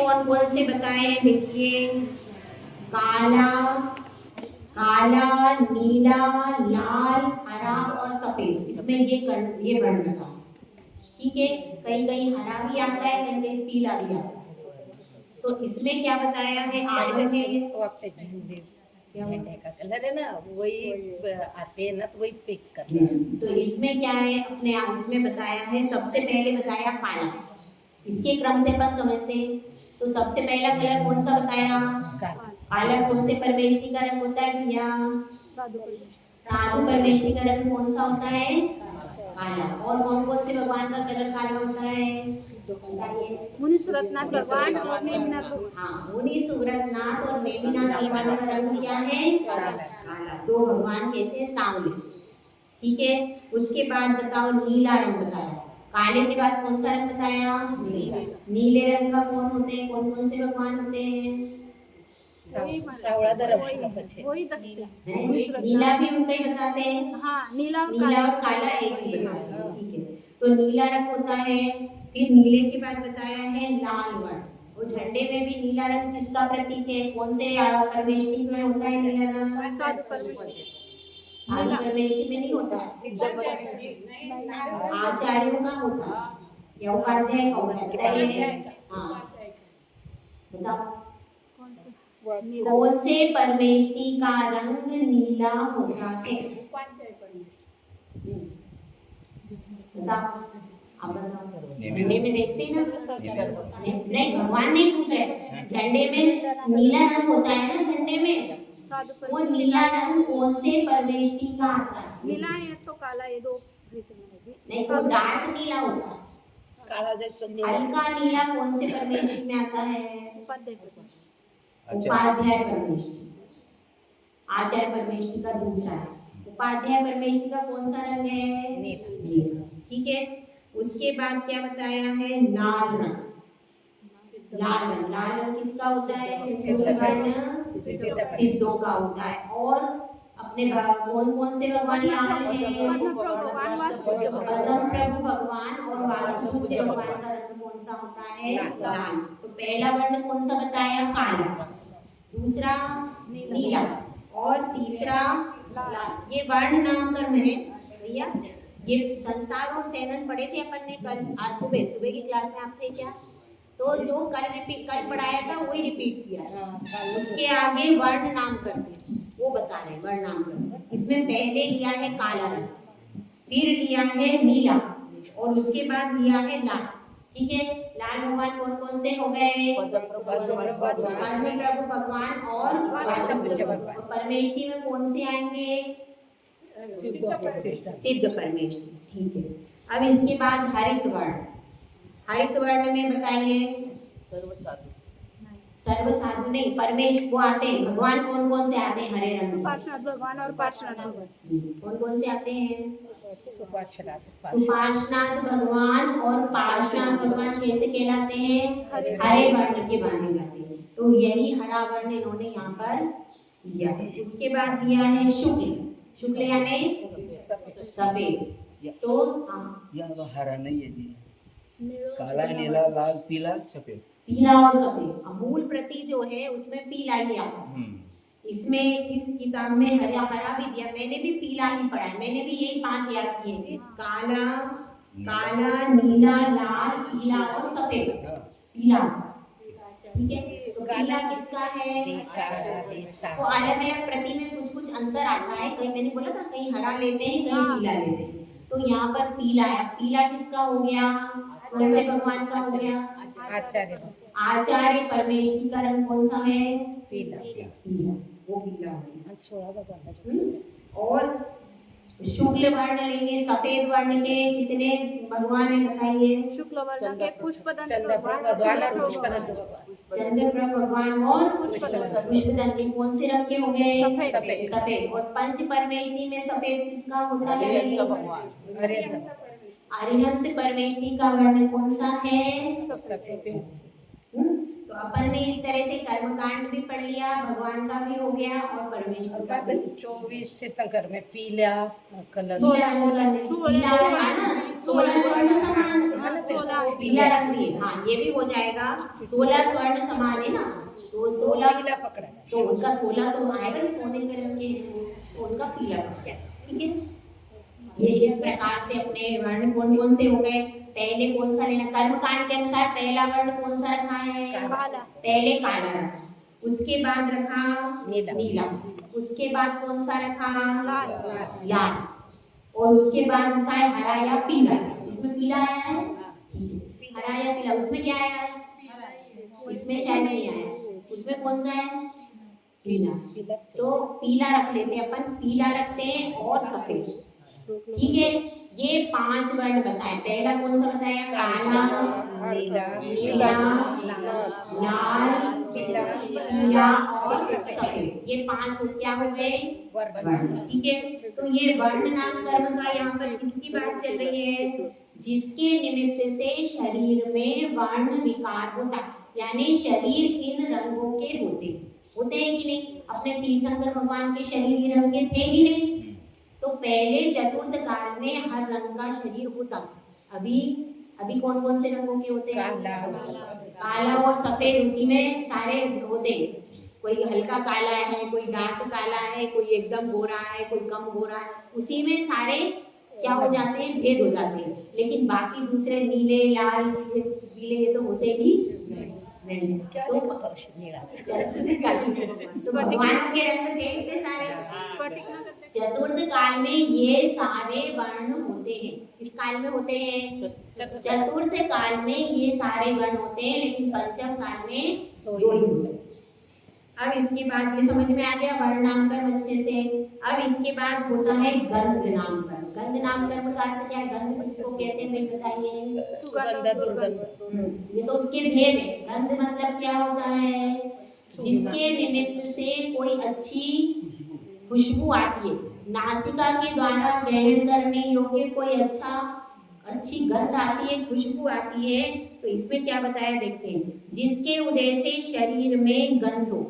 कौन कौन से बताए देखिए, काला, काला, नीला, लाल, हरा और सफेद। इसमें ये वर्ण बताओ। ठीक है, कहीं कहीं हरा भी आता है, कहीं कहीं पीला भी आता है। तो इसमें क्या बताया है आगे में, वो अपने झंडे का कलर है ना, वही आते हैं ना, तो वही फिक्स कर लिया। तो इसमें क्या है, अपने आप इसमें बताया है, सबसे पहले बताया काला। इसके क्रम से अपन समझते हैं। तो सबसे पहला कलर कौन सा बताया, काला। कौन से परमेष्ठी का रंग होता है भैया, साधु परमेष्ठी का रंग कौन सा होता है, काला। और कौन कौन से भगवान का कलर काला होता है, मुनि सुरतनाथ भगवान और मेघनाथ भगवान। हाँ, मुनि सुरतनाथ और मेघनाथ भगवान का रंग क्या है, काला। दो भगवान कैसे, सांवले। ठीक है, उसके बाद बताओ नीला रंग बताया। काले के बाद कौन सा रंग बताया, नीले रंग का कौन होते हैं, कौन कौन से भगवान होते हैं, सावळा दरवाजा वही दक्षिण नीला भी उनका ही बताते हैं। हाँ, नीला और नीला और काला एक ही बताते हैं। ठीक है, तो नीला रंग होता है। फिर नीले के बाद बताया है लाल वर्ण। और झंडे में भी नीला रंग किसका प्रतीक है, कौन से परमेष्ठी में होता है नीला रंग, साधु परमेश्वर। साधु परमेष्ठी में नहीं होता, आचार्यों का होता है, या उपाध्याय का होता है। हाँ, बताओ कौन से परमेष्ठी का रंग नीला होता है, बताओ। अब झंडे में देखते हैं ना, नहीं भगवान नहीं पूछ रहे, झंडे में नीला रंग होता है ना, झंडे में वो नीला रंग कौन से परमेष्ठी का आता है, नीला है तो काला, ये दो नहीं वो डार्क नीला होता है, काला जैसे हल्का नीला कौन से परमेष्ठी में आता है, उपाध्याय परमेष्ठी। आचार्य परमेष्ठी का दूसरा है, उपाध्याय परमेष्ठी का कौन सा रंग है, नीला। ठीक है, उसके बाद क्या बताया है, लाल रंग। लाल रंग किसका होता है, सिद्धों का होता है। और अपने कौन कौन से भगवान लाल हैं, पद्म प्रभु भगवान और वासुदेव भगवान का रंग कौन सा होता है, लाल। तो पहला वर्ण कौन सा बताया, काला, दूसरा नीला और तीसरा लाल। ये वर्ण नामकरण है भैया। ये संस्कार और सैनन पढ़े थे अपन ने कल, आज सुबह सुबह की क्लास में आप थे क्या, तो जो कल पढ़ाया था वही रिपीट किया। उसके आगे वर्ण नामकरण वो बता रहे हैं, वर्ण नामकरण। इसमें पहले लिया है काला रंग, फिर लिया है नीला और उसके बाद लिया है लाल। ठीक है, लाल भगवान कौन कौन से हो गए, प्रभु भगवान और परमेष्ठी में कौन से आएंगे, सिद्ध परमेष्ठी। ठीक है, अब इसके बाद हरित वर्ण। हरित वर्ण में बताइए, सर्व साधु नहीं, परमेश वो आते हैं भगवान कौन कौन से आते हैं हरे रंग में, पार्श्वनाथ भगवान और पार्श्वनाथ भगवान। कौन कौन से आते हैं, सुपार्श्वनाथ भगवान और पार्श्वनाथ भगवान कैसे कहलाते हैं, हरे वर्ण के माने जाते हैं। तो यही हरा वर्ण इन्होंने यहाँ पर दिया। उसके बाद दिया है शुक्ल। शुक्ल यानी सफेद। तो यहाँ हरा नहीं है जी, काला, नीला, लाल, पीला, सफेद। पीला और सफेद, मूल प्रति जो है उसमें पीला ही आता है। इसमें इस किताब में हरा हरा भी दिया, मैंने भी पीला ही पढ़ा है, मैंने भी यही 5 याद किए थे, काला, काला, नीला, लाल, पीला और सफेद। पीला, ठीक है। तो काला किसका है, तो अलग अलग प्रति में कुछ कुछ अंतर आता है, कहीं मैंने बोला था कहीं हरा लेते हैं कहीं पीला लेते हैं, तो यहाँ पर पीला है। पीला किसका हो गया, कौन से भगवान का हो गया, आचार्य परमेष्ठी का रंग कौन सा है, पीला, पीला, वो पीला हो गया। 16 भगवान। और शुक्ल वर्ण लेंगे, सफेद वर्ण के कितने भगवान है बताइए, शुक्ल वर्ण के पुष्पदंत भगवान और पुष्पदंत भगवान, चंद्रप्रभ भगवान और पुष्पदंत। कौन से रंग के हो गए, सफेद। और पंच परमेष्ठी में सफेद किसका होता है, अरिहंत परमेष्ठी का वर्ण कौन सा है, सफेद। तो अपन ने इस तरह से कर्मकांड भी पढ़ लिया, भगवान का भी हो गया और परमेश्वर का भी। 24 तीर्थंकर में पीला कलर, पीला रंग, पीला है ना, 16 स्वर्ण समान, 16 पीला रंग भी, हाँ ये भी हो जाएगा। 16 स्वर्ण समान है ना, तो 16 पीला पकड़ा है। तो उनका 16 तो आएगा ही, सोने के रंग के हैं, तो उनका पीला रंग है। ठीक है, ये इस प्रकार से अपने वर्ण कौन कौन से हो गए। पहले कौन सा लेना, कर्मकांड के अनुसार पहला वर्ण कौन सा रखा है, काला। पहले काला रखा, उसके बाद रखा नीला। नीला, उसके बाद कौन सा रखा, लाल। लाल, और उसके बाद रखा है हरा या पीला। इसमें पीला आया है, हरा या पीला, उसमें क्या आया है, इसमें शायद नहीं आया, उसमें कौन सा है, पीला। तो पीला रख लेते हैं अपन, पीला रखते हैं और सफेद। ठीक है, ये 5 वर्ण बताए। पहला कौन सा बताया, काला, नीला, लाल, पीला और सफेद। ये 5 क्या हो गए, वर्ण। ठीक है, तो ये वर्ण नाम कर्म का यहाँ पर किसकी बात चल रही है, जिसके निमित्त से शरीर में वर्ण विकार होता, यानी शरीर इन रंगों के होते हैं कि नहीं। अपने तीर्थंकर भगवान के शरीर रंग के थे ही नहीं, तो पहले चतुर्थ काल में हर रंग का शरीर होता। अभी कौन कौन से रंगों के होते हैं, काला और सफेद, उसी में सारे होते हैं। कोई हल्का काला है, कोई डार्क काला है, कोई एकदम गोरा है, कोई कम गोरा है, उसी में सारे क्या हो जाते हैं, भेद हो जाते हैं। लेकिन बाकी दूसरे नीले, लाल, पीले ये तो होते ही नहीं। तो भगवान के रंग थे इतने सारे। चतुर्थ काल में ये सारे वर्ण होते हैं। किस काल में होते हैं, चतुर्थ काल में ये सारे वर्ण होते हैं, लेकिन पंचम काल में 2 ही होते हैं। अब इसके बाद ये समझ में आ गया वर्ण नामकर्म अच्छे से। अब इसके बाद होता है गंध नामकर्म। गंध नामकर्म का अर्थ क्या है, गंध किसको कहते हैं, बताइए, सुगंध, दुर्गंध। ये तो उसके भेद है। गंध मतलब क्या होता है, जिसके निमित्त से कोई अच्छी खुशबू आती है, नासिका के द्वारा ग्रहण करने योग्य कोई अच्छी गंध आती है, खुशबू आती है। तो इसमें क्या बताया देखते हैं, जिसके उदय से शरीर में गंध हो।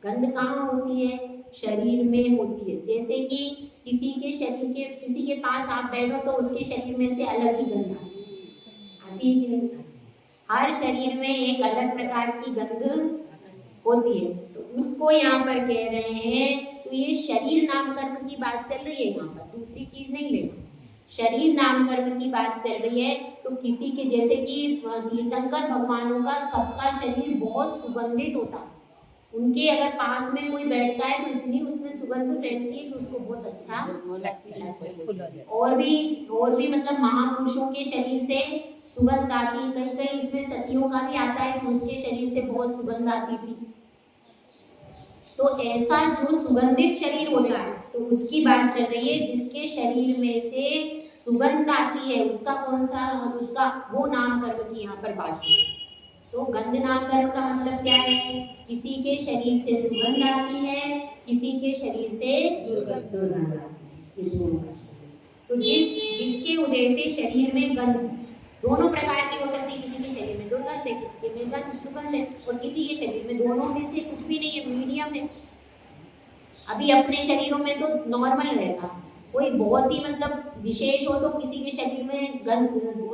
गंध कहाँ होती है, शरीर में होती है। जैसे कि किसी के पास आप बैठो तो उसके शरीर में से अलग ही गंध आती है कि नहीं। हर शरीर में एक अलग प्रकार की गंध होती है, तो उसको यहाँ पर कह रहे हैं। तो ये शरीर नामकर्म की बात चल रही है यहाँ पर, दूसरी चीज नहीं लेना। शरीर नामकर्म की बात चल रही है। तो किसी के, जैसे कि तीर्थंकर भगवानों का सबका शरीर बहुत सुगंधित होता है। उनके अगर पास में कोई बैठता है तो इतनी उसमें सुगंध फैलती है कि उसको बहुत अच्छा लगता है। और भी मतलब महापुरुषों के शरीर से सुगंध आती है। कहीं कहीं इसमें सतियों का भी आता है कि उसके शरीर से बहुत सुगंध आती थी। तो ऐसा जो सुगंधित शरीर होता है, तो उसकी बात चल रही है, जिसके शरीर में से सुगंध आती है, उसका कौन सा, उसका वो नामकर्म की यहाँ पर बात है। तो गंध नामकर्म का मतलब क्या है, किसी के शरीर से सुगंध आती है, किसी के शरीर से दुर्गंध आती है। तो जिसके उदय से शरीर में गंध, दोनों प्रकार की हो सकती है। किसी के शरीर में दुर्गंध है, किसी के में गंध सुगंध है, और किसी के शरीर में दोनों में से कुछ भी नहीं है, मीडियम है। अभी अपने शरीरों में तो नॉर्मल रहता, कोई बहुत ही मतलब विशेष हो तो किसी के शरीर में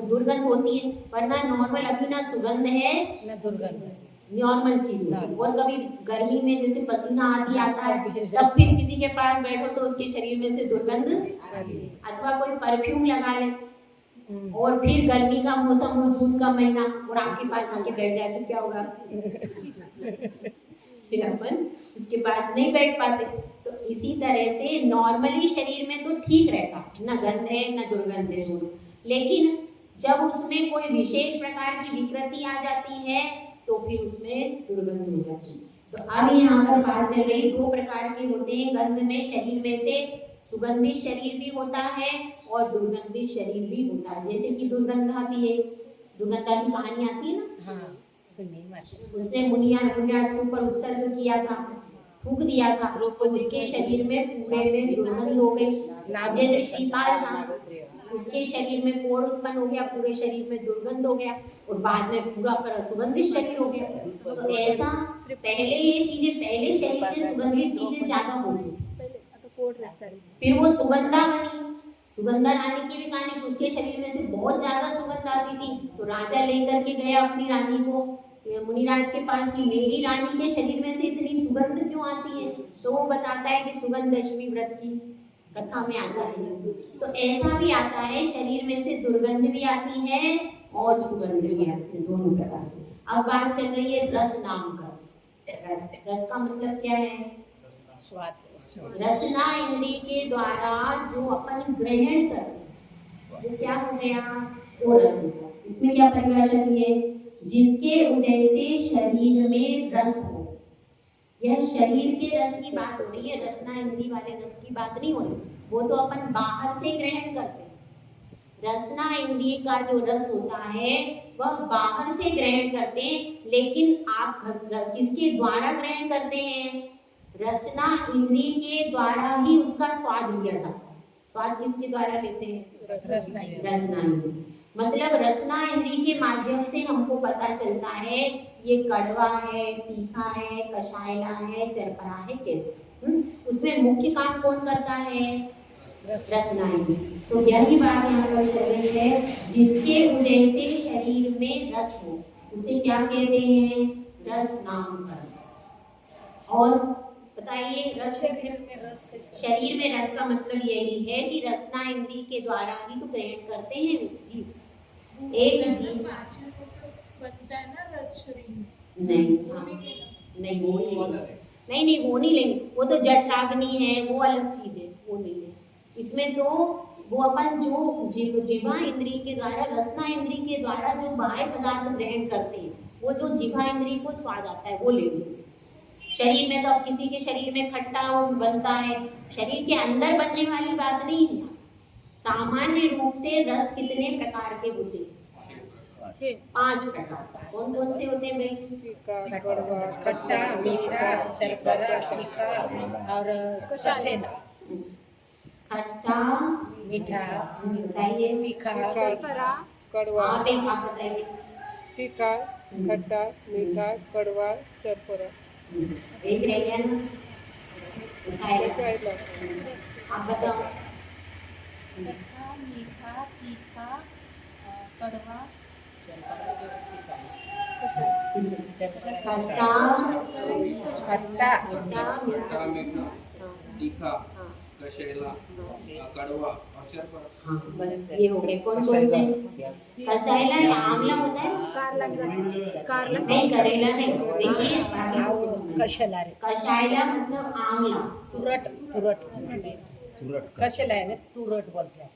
दुर्गंध होती है, वरना नॉर्मल अभी ना सुगंध है ना दुर्गंध, नॉर्मल चीज है। और कभी गर्मी में जैसे पसीना आदि आता है, तब फिर किसी के पास बैठो तो उसके शरीर में से दुर्गंध, अथवा कोई परफ्यूम लगा ले और फिर गर्मी का मौसम हो, जून का महीना, और आपके पास आके बैठ जाए तो क्या होगा, फिर अपन इसके पास नहीं बैठ पाते। तो इसी तरह से नॉर्मली शरीर में तो ठीक रहता, ना गंध है ना दुर्गंध है, लेकिन जब उसमें कोई विशेष प्रकार की विकृति आ जाती है तो फिर उसमें दुर्गंध हो जाती है। तो अब यहाँ पर बात चल रही, 2 प्रकार के होते हैं गंध में। शरीर में से सुगंधित शरीर भी होता है और दुर्गंधित शरीर भी होता है। जैसे कि दुर्गंध आती है, दुर्गंधा की कहानी आती है ना, हाँ सुनिए माता, उसने मुनियाज के ऊपर उपसर्ग किया था, थूक दिया था, तो उसके शरीर में पूरे में दुर्गंध हो गई। जैसे शिकाल था, उसके शरीर में कोढ़ उत्पन्न हो गया, पूरे शरीर में दुर्गंध हो गया और बाद में पूरा सुगंधित शरीर हो गया। तो ऐसा पहले ये चीजें, पहले शरीर में सुगंधित चीजें ज्यादा होगी, फिर वो सुगंधा बनी। सुगंधा रानी की भी कहानी, उसके शरीर में से बहुत ज्यादा सुगंध आती थी, तो राजा लेकर के गया अपनी रानी को मुनिराज के पास कि मेरी रानी के शरीर में से इतनी सुगंध क्यों आती है? तो वो बताता है कि सुगंध दशमी व्रत की कथा में आता है। तो ऐसा भी आता है, शरीर में से दुर्गंध भी आती है और सुगंध भी आती है, दोनों प्रकार से। अब बात चल रही है रस नाम का। रस, रस का मतलब क्या है? स्वाद। रसना इंद्रिय के द्वारा जो अपन ग्रहण करते हैं वो क्या हो गया? वो रस होगा। इसमें क्या परिभाषा दी है? जिसके उदय से शरीर में रस हो। यह शरीर के रस की बात हो रही है, रसना इंद्रिय वाले रस की बात नहीं हो रही। वो तो अपन बाहर से ग्रहण करते हैं। रसना इंद्रिय का जो रस होता है वह बाहर से ग्रहण करते हैं, लेकिन आप किसके द्वारा ग्रहण करते हैं? रसना इंद्रिय के द्वारा ही उसका स्वाद लिया जाता है। स्वाद किसके द्वारा लेते हैं? रसना इंद्रिय। मतलब रसना इंद्रिय के माध्यम से हमको पता चलता है ये कड़वा है, तीखा है, कषायला है, चरपरा है, कैसा। उसमें मुख्य काम कौन करता है? रसना इंद्रिय। तो यही बात यहाँ पर चल रही है, जिसके उदय से शरीर में रस हो उसे क्या कहते हैं? रस नाम कर। और बताइए रस, शरीर में रस कैसे? शरीर में रस का मतलब यही है कि रसना इंद्रिय के द्वारा ही तो ग्रहण करते हैं जीव। एक जीव बनता है ना रस शरीर में। नहीं, हाँ, नहीं वो नहीं वो नहीं लेंगे, वो तो जठराग्नि है, वो अलग चीज है, वो नहीं है। इसमें तो वो अपन जो जिह्वा इंद्रिय के द्वारा, रसना इंद्रिय के द्वारा जो बाह्य पदार्थ ग्रहण करते हैं, वो जो जिह्वा इंद्रिय को स्वाद आता है वो लेंगे। शरीर में तो अब किसी के शरीर में खट्टा बनता है, शरीर के अंदर बनने वाली बात नहीं है। सामान्य रूप से रस कितने प्रकार के होते हैं? 5 प्रकार। कौन कौन से होते हैं भाई? खट्टा, मीठा, चरपरा, तीखा और कसेला। खट्टा, मीठा, बताइए। तीखा, कड़वा, आप एक आप बताइए। तीखा, खट्टा, मीठा, कड़वा, चरपरा। एक रह गया ना, आप बताओ। खट्टा, मीठा, तीखा, कड़वा, खट्टा, खट्टा, मीठा, तीखा, कसेला, कड़वा और चरपरा। हाँ, बस ये हो गए। कौन कौन से? कसाइला या आंवला होता है? नहीं, करेला नहीं। देखिए कशेला रे, कसाइला मतलब आंवला। तुरट, तुरट, कशेला है ना, तुरट बोलते हैं।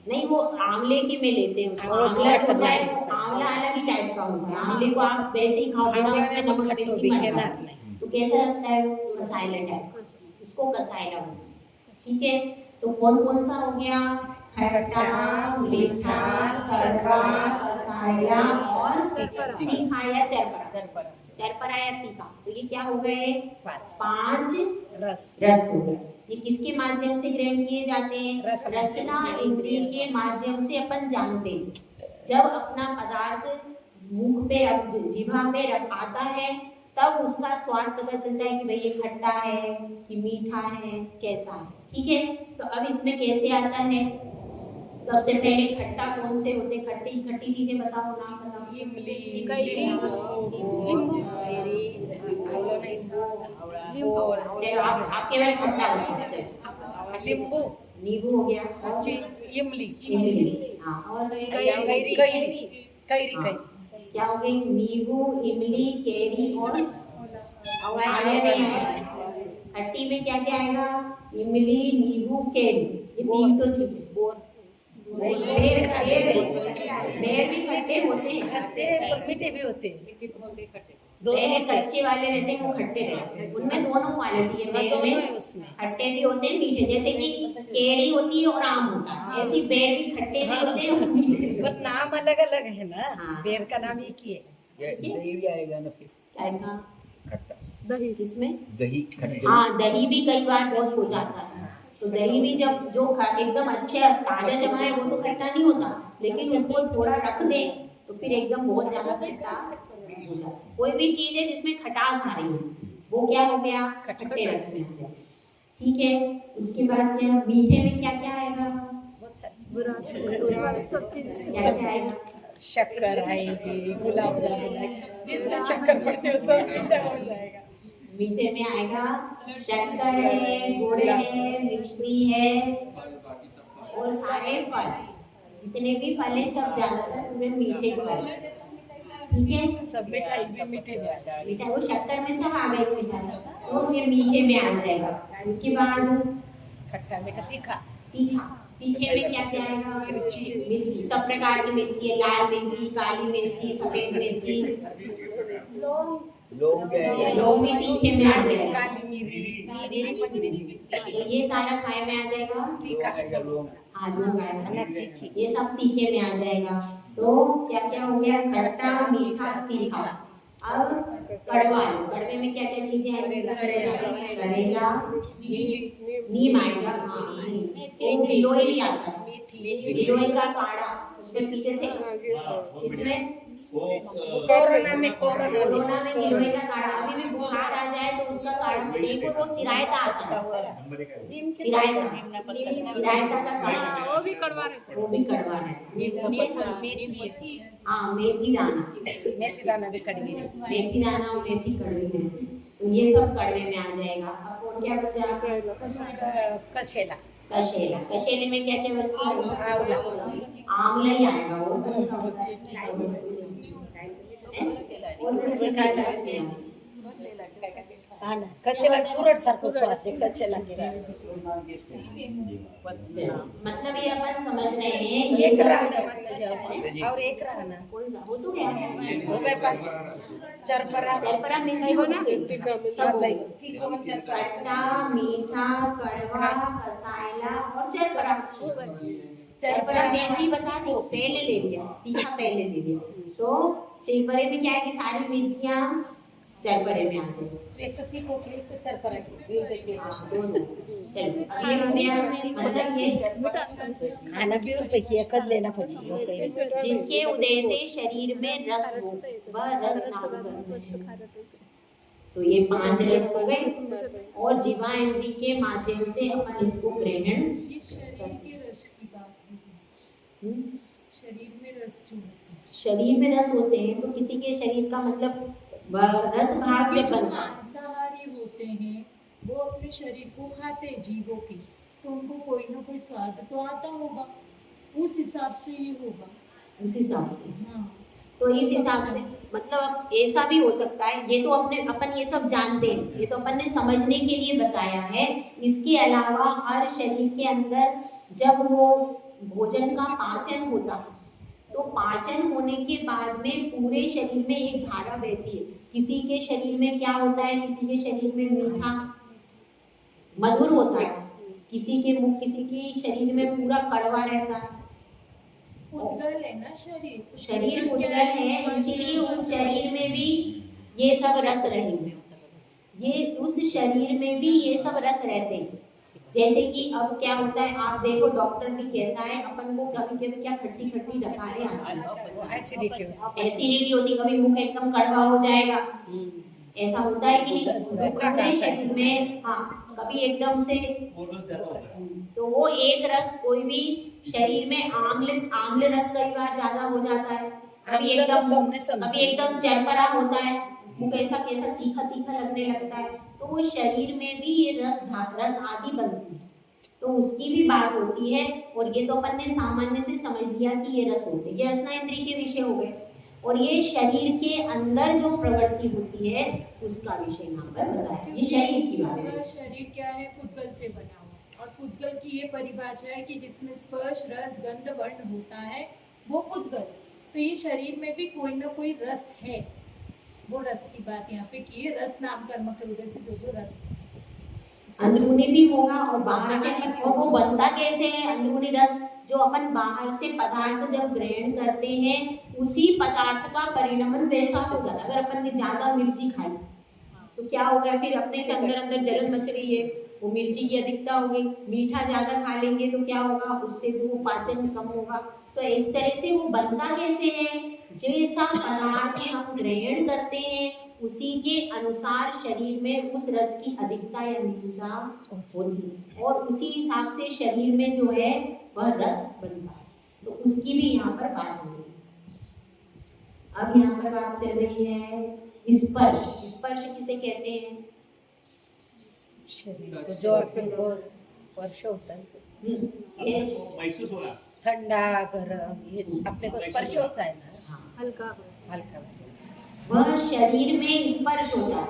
नहीं, वो आंवले के में लेते हैं उसको। आंवला होता है, आंवला अलग ही टाइप का होता है। आंवले को आप वैसे ही खाओ, बिना उसमें नमक मिर्ची मत डालो, तो कैसा लगता है? वो कसाइला टाइप, उसको कसाइला बोलते हैं। ठीक है, तो कौन कौन सा हो गया? खट्टा, मीठा, कड़वा, कसाइला और तीखा या चरपरा। चरपरा या तीखा, तो ये क्या हो गए? 5 रस। रस हो गए। ये किसके माध्यम से ग्रहण किए जाते हैं? रसना इंद्रिय के माध्यम से अपन जानते हैं। जब अपना पदार्थ मुख पे, जिह्वा पे आता है, तब उसका स्वाद पता चलता है कि भाई ये खट्टा है कि मीठा है, कैसा है। ठीक है, तो अब इसमें कैसे आता है? सबसे पहले खट्टा कौन से होते? खट्टी खट्टी चीजें बताओ, नाम बताओ। आप केवल खट्टा बताओ। नींबू, नींबू हो गया, इमली, हाँ, और कैरी, क्या हो गई? नींबू, इमली, केरी और आया नहीं आया। खट्टी में क्या क्या आएगा? इमली, नींबू, केरी, ये 3 तो चीजें। बेर भी खट्टे होते हैं, खट्टे पर मीठे भी होते हैं। पहले कच्चे वाले रहते हैं वो खट्टे रहते हैं, उनमें दोनों क्वालिटी है। बेर में उसमें खट्टे भी होते हैं, मीठे, जैसे कि केरी होती है और आम होता है, ऐसी बेर भी खट्टे भी होते हैं और मीठे भी होते पर नाम अलग अलग है ना। हाँ। बेर का नाम एक ही है। दही भी आएगा ना फिर? हैं। क्या खट्टा दही किसमें? दही खट्टे। हाँ, दही भी कई बार बहुत हो जाता है। तो दही भी जब जो एकदम अच्छा ताजा जमा है वो तो खट्टा नहीं होता, लेकिन उसको थोड़ा रख दे तो फिर एकदम बहुत ज्यादा खट्टा हो जाता है। कोई भी चीज है जिसमें खटास आ रही है वो क्या हो गया, खट्टे रस में आ जाए। ठीक है, उसके बाद क्या मीठे में क्या क्या आएगा, बहुत सारी सब चीज क्या क्या आएगा, शक्कर आएगी, गुलाब जामुन आएगी, जिसमें शक्कर पड़ती है वो सब मीठा हो जाएगा। मीठे में आएगा शक्कर है, गुड़ है, मिश्री है बाकी सब और सारे फल, जितने भी फल है सब ज्यादातर पूरे मीठे फल। ठीक है, सब मिठाई भी मीठे में आ जाएगी। मिठाई वो शक्कर में सब आ गई मिठाई, तो ये मीठे में आ जाएगा। उसके बाद खट्टा मीठा तीखा, तीखा, तीखे में क्या क्या आएगा, मिर्ची, सब प्रकार की मिर्ची है, लाल मिर्ची, काली मिर्ची, सफेद मिर्ची, लोग गए लोग भी तीखे में आ जाएगा। काली मिर्ची, तो ये सारा काय में आ जाएगा, तीखा, लोग आलू आएगा, ये सब तीखे में आ जाएगा। तो क्या क्या हो गया, खट्टा, मीठा, तीखा। अब कड़वा, कड़वे में क्या क्या चीजें आएंगी, करेला, नीम आएगा, हाँ नीम, गिलोय भी आता है, गिलोय का काढ़ा उसमें पीते थे, इसमें कोरोना में गिलोय का काढ़ा, अभी भी बुखार आ जाए तो उसका काढ़ा देखो, वो चिरायता आता है, चिरायता का काढ़ा, वो भी कड़वा रहता वो भी कड़वा है। मेथी, हाँ मेथी दाना, मेथी दाना भी कड़वी रहती है। मेथी दाना और मेथी कड़वी रहती है, तो ये सब कड़वे में आ जाएगा। अब और क्या बचा, कसेला, कशेला, कशेले में क्या क्या वस्तु है, आंवला, आंवला ही आएगा, वो कौन सा होता है, और कुछ ऐसा लगते हैं। हा ना, कसेला तुरट सारखं स्वाद आहे कसेला के। मतलब ये अपन समझ रहे हैं, ये एक सब रहा और एक रहा ना, कौन सा, वो तो क्या है, हो गए पाँच, चरपरा, चरपरा मीठा हो ना, सब तीखा मतलब खट्टा, मीठा, कड़वा, कसाइला और चरपरा। चरपरा मैं भी बता दो, पहले ले लिया, तीखा पहले ले लिया, तो चरपरे में क्या है कि सारी मिर्चियाँ चरपरे में आ जाए, एक तो तीखो की, एक तो चरपरा की, दोनों। चलो अब ये हो गया, मतलब ये खाना भी पैकी एकच लेना पाहिजे। जिसके उदय से शरीर में रस हो वह रस नाम करते हैं। तो ये 5 रस हो गए और जीवा इंद्री के माध्यम से अपन इसको ग्रहण, शरीर में रस होते हैं, तो किसी के शरीर का मतलब रस भाग जब बनता है, मांसाहारी होते हैं वो अपने शरीर को खाते हैं जीवों की, तो उनको कोई ना कोई स्वाद तो आता होगा, उस हिसाब से ये होगा। उस हिसाब से। हाँ, तो इस हिसाब से मतलब ऐसा भी हो सकता है, ये तो अपन ये सब जानते हैं, ये तो अपन ने समझने के लिए बताया है। इसके अलावा हर शरीर के अंदर जब वो भोजन का पाचन होता है, तो पाचन होने के बाद में पूरे शरीर में एक धारा बहती है। किसी के शरीर में क्या होता है, किसी के शरीर में मीठा मधुर होता है, किसी के शरीर में पूरा कड़वा रहता है। उद्गल है ना शरीर, शरीर उद्गल है, इसीलिए उस शरीर में भी ये सब रस रहेंगे, ये उस शरीर में भी ये सब रस रहते हैं। जैसे कि अब क्या होता है, आप देखो डॉक्टर भी कहता है अपन को कभी कभी क्या खट्टी खट्टी डकारें आती है, एसिडिटी होती, कभी मुख एकदम कड़वा हो जाएगा, ऐसा होता है कि नहीं, पूरे शरीर में, हाँ कभी एकदम से, तो वो एक रस कोई भी शरीर में आम्ल रस कई बार ज्यादा हो जाता है, कभी एकदम चरपरा होता है, मुख ऐसा कैसा तीखा तीखा लगने लगता है, तो वो शरीर में भी ये रस आदि बनती है, तो उसकी भी बात होती है। और ये तो अपन ने सामान्य से समझ लिया कि ये रस होते हैं, ये रसना इंद्रिय के विषय हो गए, और ये शरीर के अंदर जो प्रवृत्ति होती है उसका विषय यहाँ पर बताया, ये शरीर की बात है। शरीर क्या है, पुद्गल से बना हुआ, और पुद्गल की ये परिभाषा है कि जिसमें स्पर्श रस गंध वर्ण होता है वो पुद्गल। तो ये शरीर में भी कोई ना कोई रस है, वो रस की बात यहाँ पे की है, रस नाम कर्म के उदय से जो रस अंदरूनी भी होगा और बाहर से, और वो बनता कैसे है अंदरूनी रस, जो अपन बाहर से पदार्थ जब ग्रहण करते हैं उसी पदार्थ का परिणमन वैसा हो जाता है। अगर अपन ने ज्यादा मिर्ची खाई तो क्या होगा, फिर अपने से अंदर अंदर जलन मच रही है, वो मिर्ची की अधिकता हो गई। मीठा ज़्यादा खा लेंगे तो क्या होगा, उससे भी वो पाचन कम होगा। तो इस तरह से वो बनता कैसे है, जैसा पदार्थ हम ग्रहण करते हैं उसी के अनुसार शरीर में उस रस की अधिकता या न्यूनता होती है और उसी हिसाब से शरीर में जो है वह रस बनता है। तो उसकी भी यहाँ पर बात हो रही है। अब यहाँ पर बात चल रही है स्पर्श। स्पर्श किसे कहते हैं? शरीर को जो अपने को स्पर्श होता है उसे यस, ठंडा गरम ये अपने को स्पर्श होता है ना, हल्का हल्का वह शरीर में स्पर्श होता है।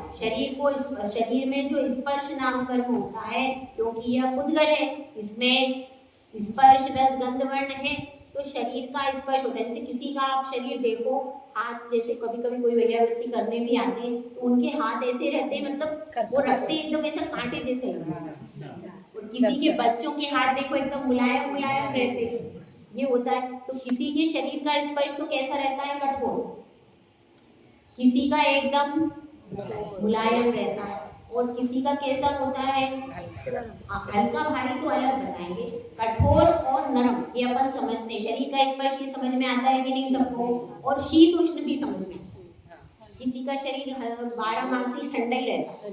शरीर में जो स्पर्श नाम कर्म होता है, क्योंकि यह पुद्गल है, इसमें स्पर्श रस गंध वर्ण है, तो शरीर का स्पर्श होता है। जैसे किसी का आप शरीर देखो, हाथ जैसे कभी कभी कोई वैयावृत्ति करने भी आते हैं तो उनके हाथ ऐसे रहते हैं, मतलब वो रखते हैं एकदम ऐसा कांटे जैसे लगते हैं। और किसी के बच्चों के हाथ देखो एकदम मुलायम मुलायम रहते हैं, ये होता है। तो किसी के शरीर का स्पर्श तो कैसा रहता है, कठोर, किसी का एकदम मुलायम रहता है और किसी का कैसा होता है, हल्का भारी तो अलग बताएंगे, कठोर और नरम ये अपन समझते हैं। शरीर का स्पर्श ये समझ में आता है कि नहीं सबको, और शीत उष्ण भी समझ में आता है। किसी का शरीर 12 मास ही ठंडा ही रहता है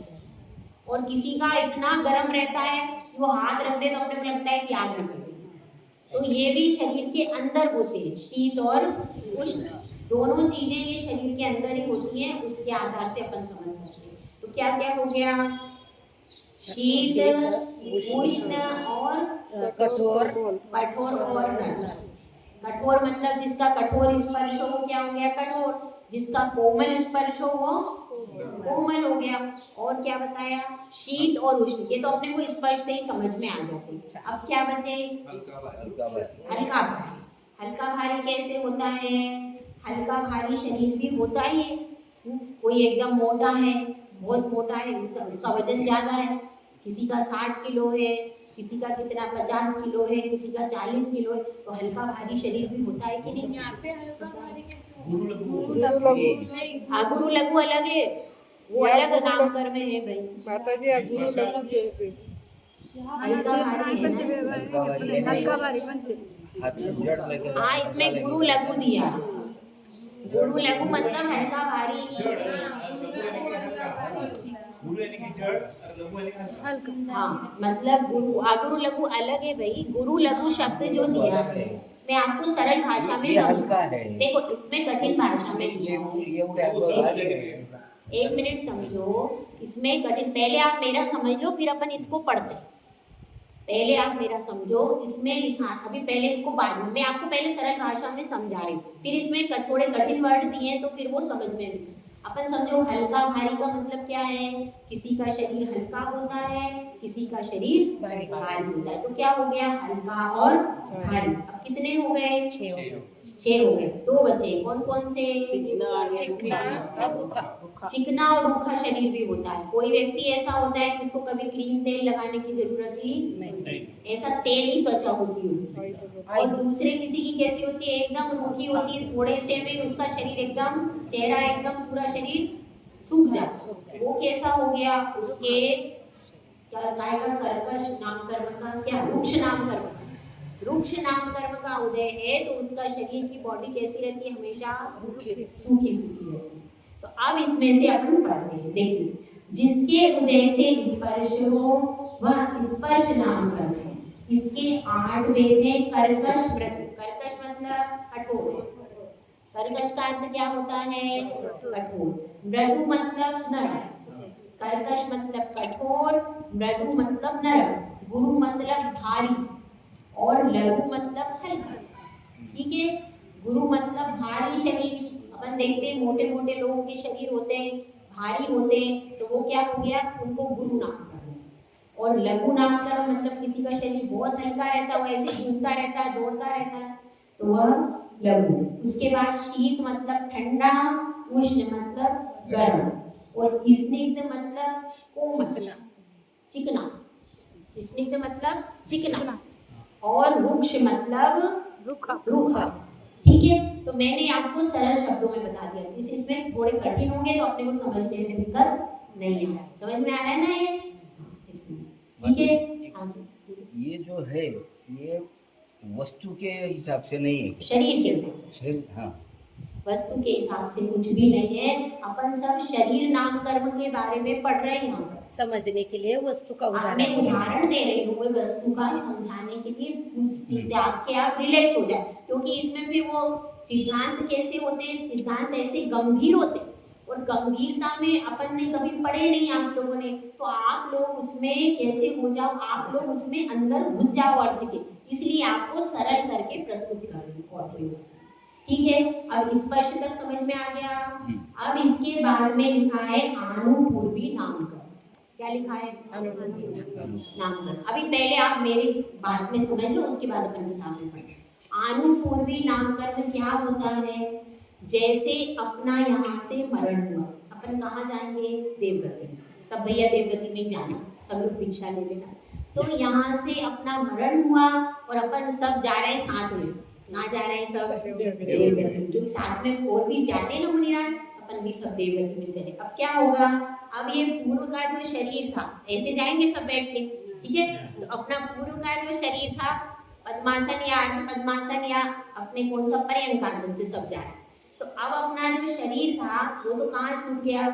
और किसी का इतना गर्म रहता है कि वो हाथ रख दे तो अपने को लगता है कि आग लग गई। तो ये भी शरीर के अंदर होते हैं, शीत और उष्ण दोनों चीजें ये शरीर के अंदर ही होती हैं, उसके आधार से अपन समझ सकते हैं। तो क्या क्या हो गया, शीत, उष्ण और कठोर और नरम। कठोर मतलब जिसका कठोर स्पर्श हो वो क्या हो गया, कठोर। जिसका कोमल स्पर्श हो वो कोमल हो गया। और क्या बताया, शीत और उष्ण, ये तो अपने को स्पर्श से ही समझ में आ जाते हैं। अब क्या बचे, हल्का भारी। हल्का भारी कैसे होता है, हल्का भारी शरीर भी होता ही है। कोई एकदम मोटा है, बहुत मोटा है, उसका वजन ज्यादा है, किसी का 60 किलो है, किसी का कितना 50 किलो है, किसी का 40 किलो है, तो हल्का भारी शरीर भी होता है कि नहीं। यहाँ पे हल्का भारी कैसे गुरु लघु हाँ, गुरु लघु अलग है, वो अलग नाम कर में है भाई। माता जी आप गुरु लघु के हल्का भारी है ना? हल्का भारी पण से हाँ, इसमें गुरु लघु दिया। गुरु लघु मतलब हल्का भारी ही है। हाँ, मतलब गुरु लघु अलग है भाई। गुरु लघु शब्द जो दिया है मैं आपको सरल भाषा में देखो, इसमें कठिन भाषा में एक मिनट समझो, इसमें कठिन, पहले आप मेरा समझ लो फिर अपन इसको पढ़ते हैं। पहले आप मेरा समझो, इसमें लिखा अभी पहले इसको बाद में, मैं आपको पहले सरल भाषा में समझा रही हूँ, फिर इसमें थोड़े कठिन वर्ड दिए हैं तो फिर वो समझ में नहीं। अपन समझो, हल्का भारी का मतलब क्या है, किसी का शरीर हल्का होता है, किसी का शरीर भारी होता है। तो क्या हो गया, हल्का और भारी। अब कितने हो गए, 6 हो गए। 2 बचे, कौन कौन से, चिकना और रूखा शरीर भी होता है। कोई व्यक्ति ऐसा होता है कि उसको कभी क्रीम तेल लगाने की जरूरत ही नहीं, ऐसा तेल ही त्वचा होती है उसकी। और दूसरे किसी की कैसी होती है, एकदम रूखी होती है, थोड़े से में उसका शरीर एकदम, चेहरा एकदम पूरा शरीर सूख जाता है। वो कैसा हो गया, उसके काय का कर्कश नाम कर्म का क्या, रुक्ष नाम कर्म, रुक्ष नाम कर्म का उदय है तो उसका शरीर की बॉडी कैसी रहती है, हमेशा सूखी सूखी रहती है। तो अब इसमें से अपन पढ़ते हैं, देखिए, जिसके उदय से स्पर्श हो वह स्पर्श नाम कर्म है। इसके 8 वेद हैं, कर्कश मृदु। कर्कश मतलब कठोर, कर्कश का अर्थ क्या होता है, कठोर। मृदु मतलब नरम, कर्कश मतलब कठोर, मृदु मतलब नरम, गुरु मतलब भारी और लघु मतलब हल्का। ठीक है, गुरु मतलब भारी शरीर। अपन देखते हैं मोटे मोटे लोगों के शरीर होते हैं, भारी होते हैं, तो वो क्या हो गया, उनको गुरु नाम कर। और लघु नाम का मतलब किसी का शरीर बहुत हल्का रहता है, वो ऐसे घूमता रहता है, दौड़ता रहता है, तो वह लघु। उसके बाद शीत मतलब ठंडा, उष्ण मतलब गर्म, और स्निग्ध मतलब कोमल, चिकना। स्निग्ध मतलब चिकना, और रुक्ष मतलब रूखा। ठीक है, तो मैंने आपको सरल शब्दों में बता दिया। इसमें थोड़े कठिन होंगे तो अपने को समझने में दिक्कत नहीं है। समझ में आ रहा है ना ये, इसमें ठीक है। एक- हाँ, ये जो है ये वस्तु के हिसाब से नहीं है क्या? शरीर के हिसाब से, शरीर, हाँ। वस्तु के हिसाब से कुछ भी नहीं है। अपन सब शरीर नाम कर्म के बारे में पढ़ रहे हैं यहाँ पर। समझने के लिए वस्तु का मैं उदाहरण उदाहरण दे रही हूँ, वो वस्तु का समझाने के लिए, ताकि आप रिलैक्स हो जाए, क्योंकि इसमें भी वो सिद्धांत कैसे होते हैं, सिद्धांत ऐसे गंभीर होते हैं और गंभीरता में अपन ने कभी पढ़े नहीं आप लोगों ने, तो आप लोग उसमें कैसे हो जाओ, आप लोग उसमें अंदर घुस जाओ अर्थ के, इसलिए आपको सरल करके प्रस्तुत कर रही हूँ और कोई बात नहीं। ठीक है, अब स्पष्ट तक समझ में आ गया। अब इसके बाद में लिखा है आनुपूर्वी नामकरण। क्या लिखा है? नामकरण। अभी पहले आप मेरी बात में समझ लो, उसके बाद अपन किताब में पढ़ेंगे। आनुपूर्वी नामकरण क्या होता है? जैसे अपना यहाँ से मरण हुआ, अपन कहाँ जाएंगे? देवगति। तब भैया देवगति में जाना, सब लोग दीक्षा ले लेना। तो यहाँ से अपना मरण हुआ और अपन सब जा रहे हैं साथ में, ना जा रहे हैं सब देवगति, क्योंकि साथ में और भी जाते हैं ना मुनिराज, अपन भी सब देवगति में चले। अब क्या होगा? अब ये पूर्व का जो शरीर था, ऐसे जाएंगे सब बैठ के, ठीक है, तो अपना पूर्व का जो शरीर था पद्मासन या अपने कौन सा पर्यंकासन से सब जा रहे हैं। तो अब अपना जो शरीर था वो तो कहाँ छूट गया?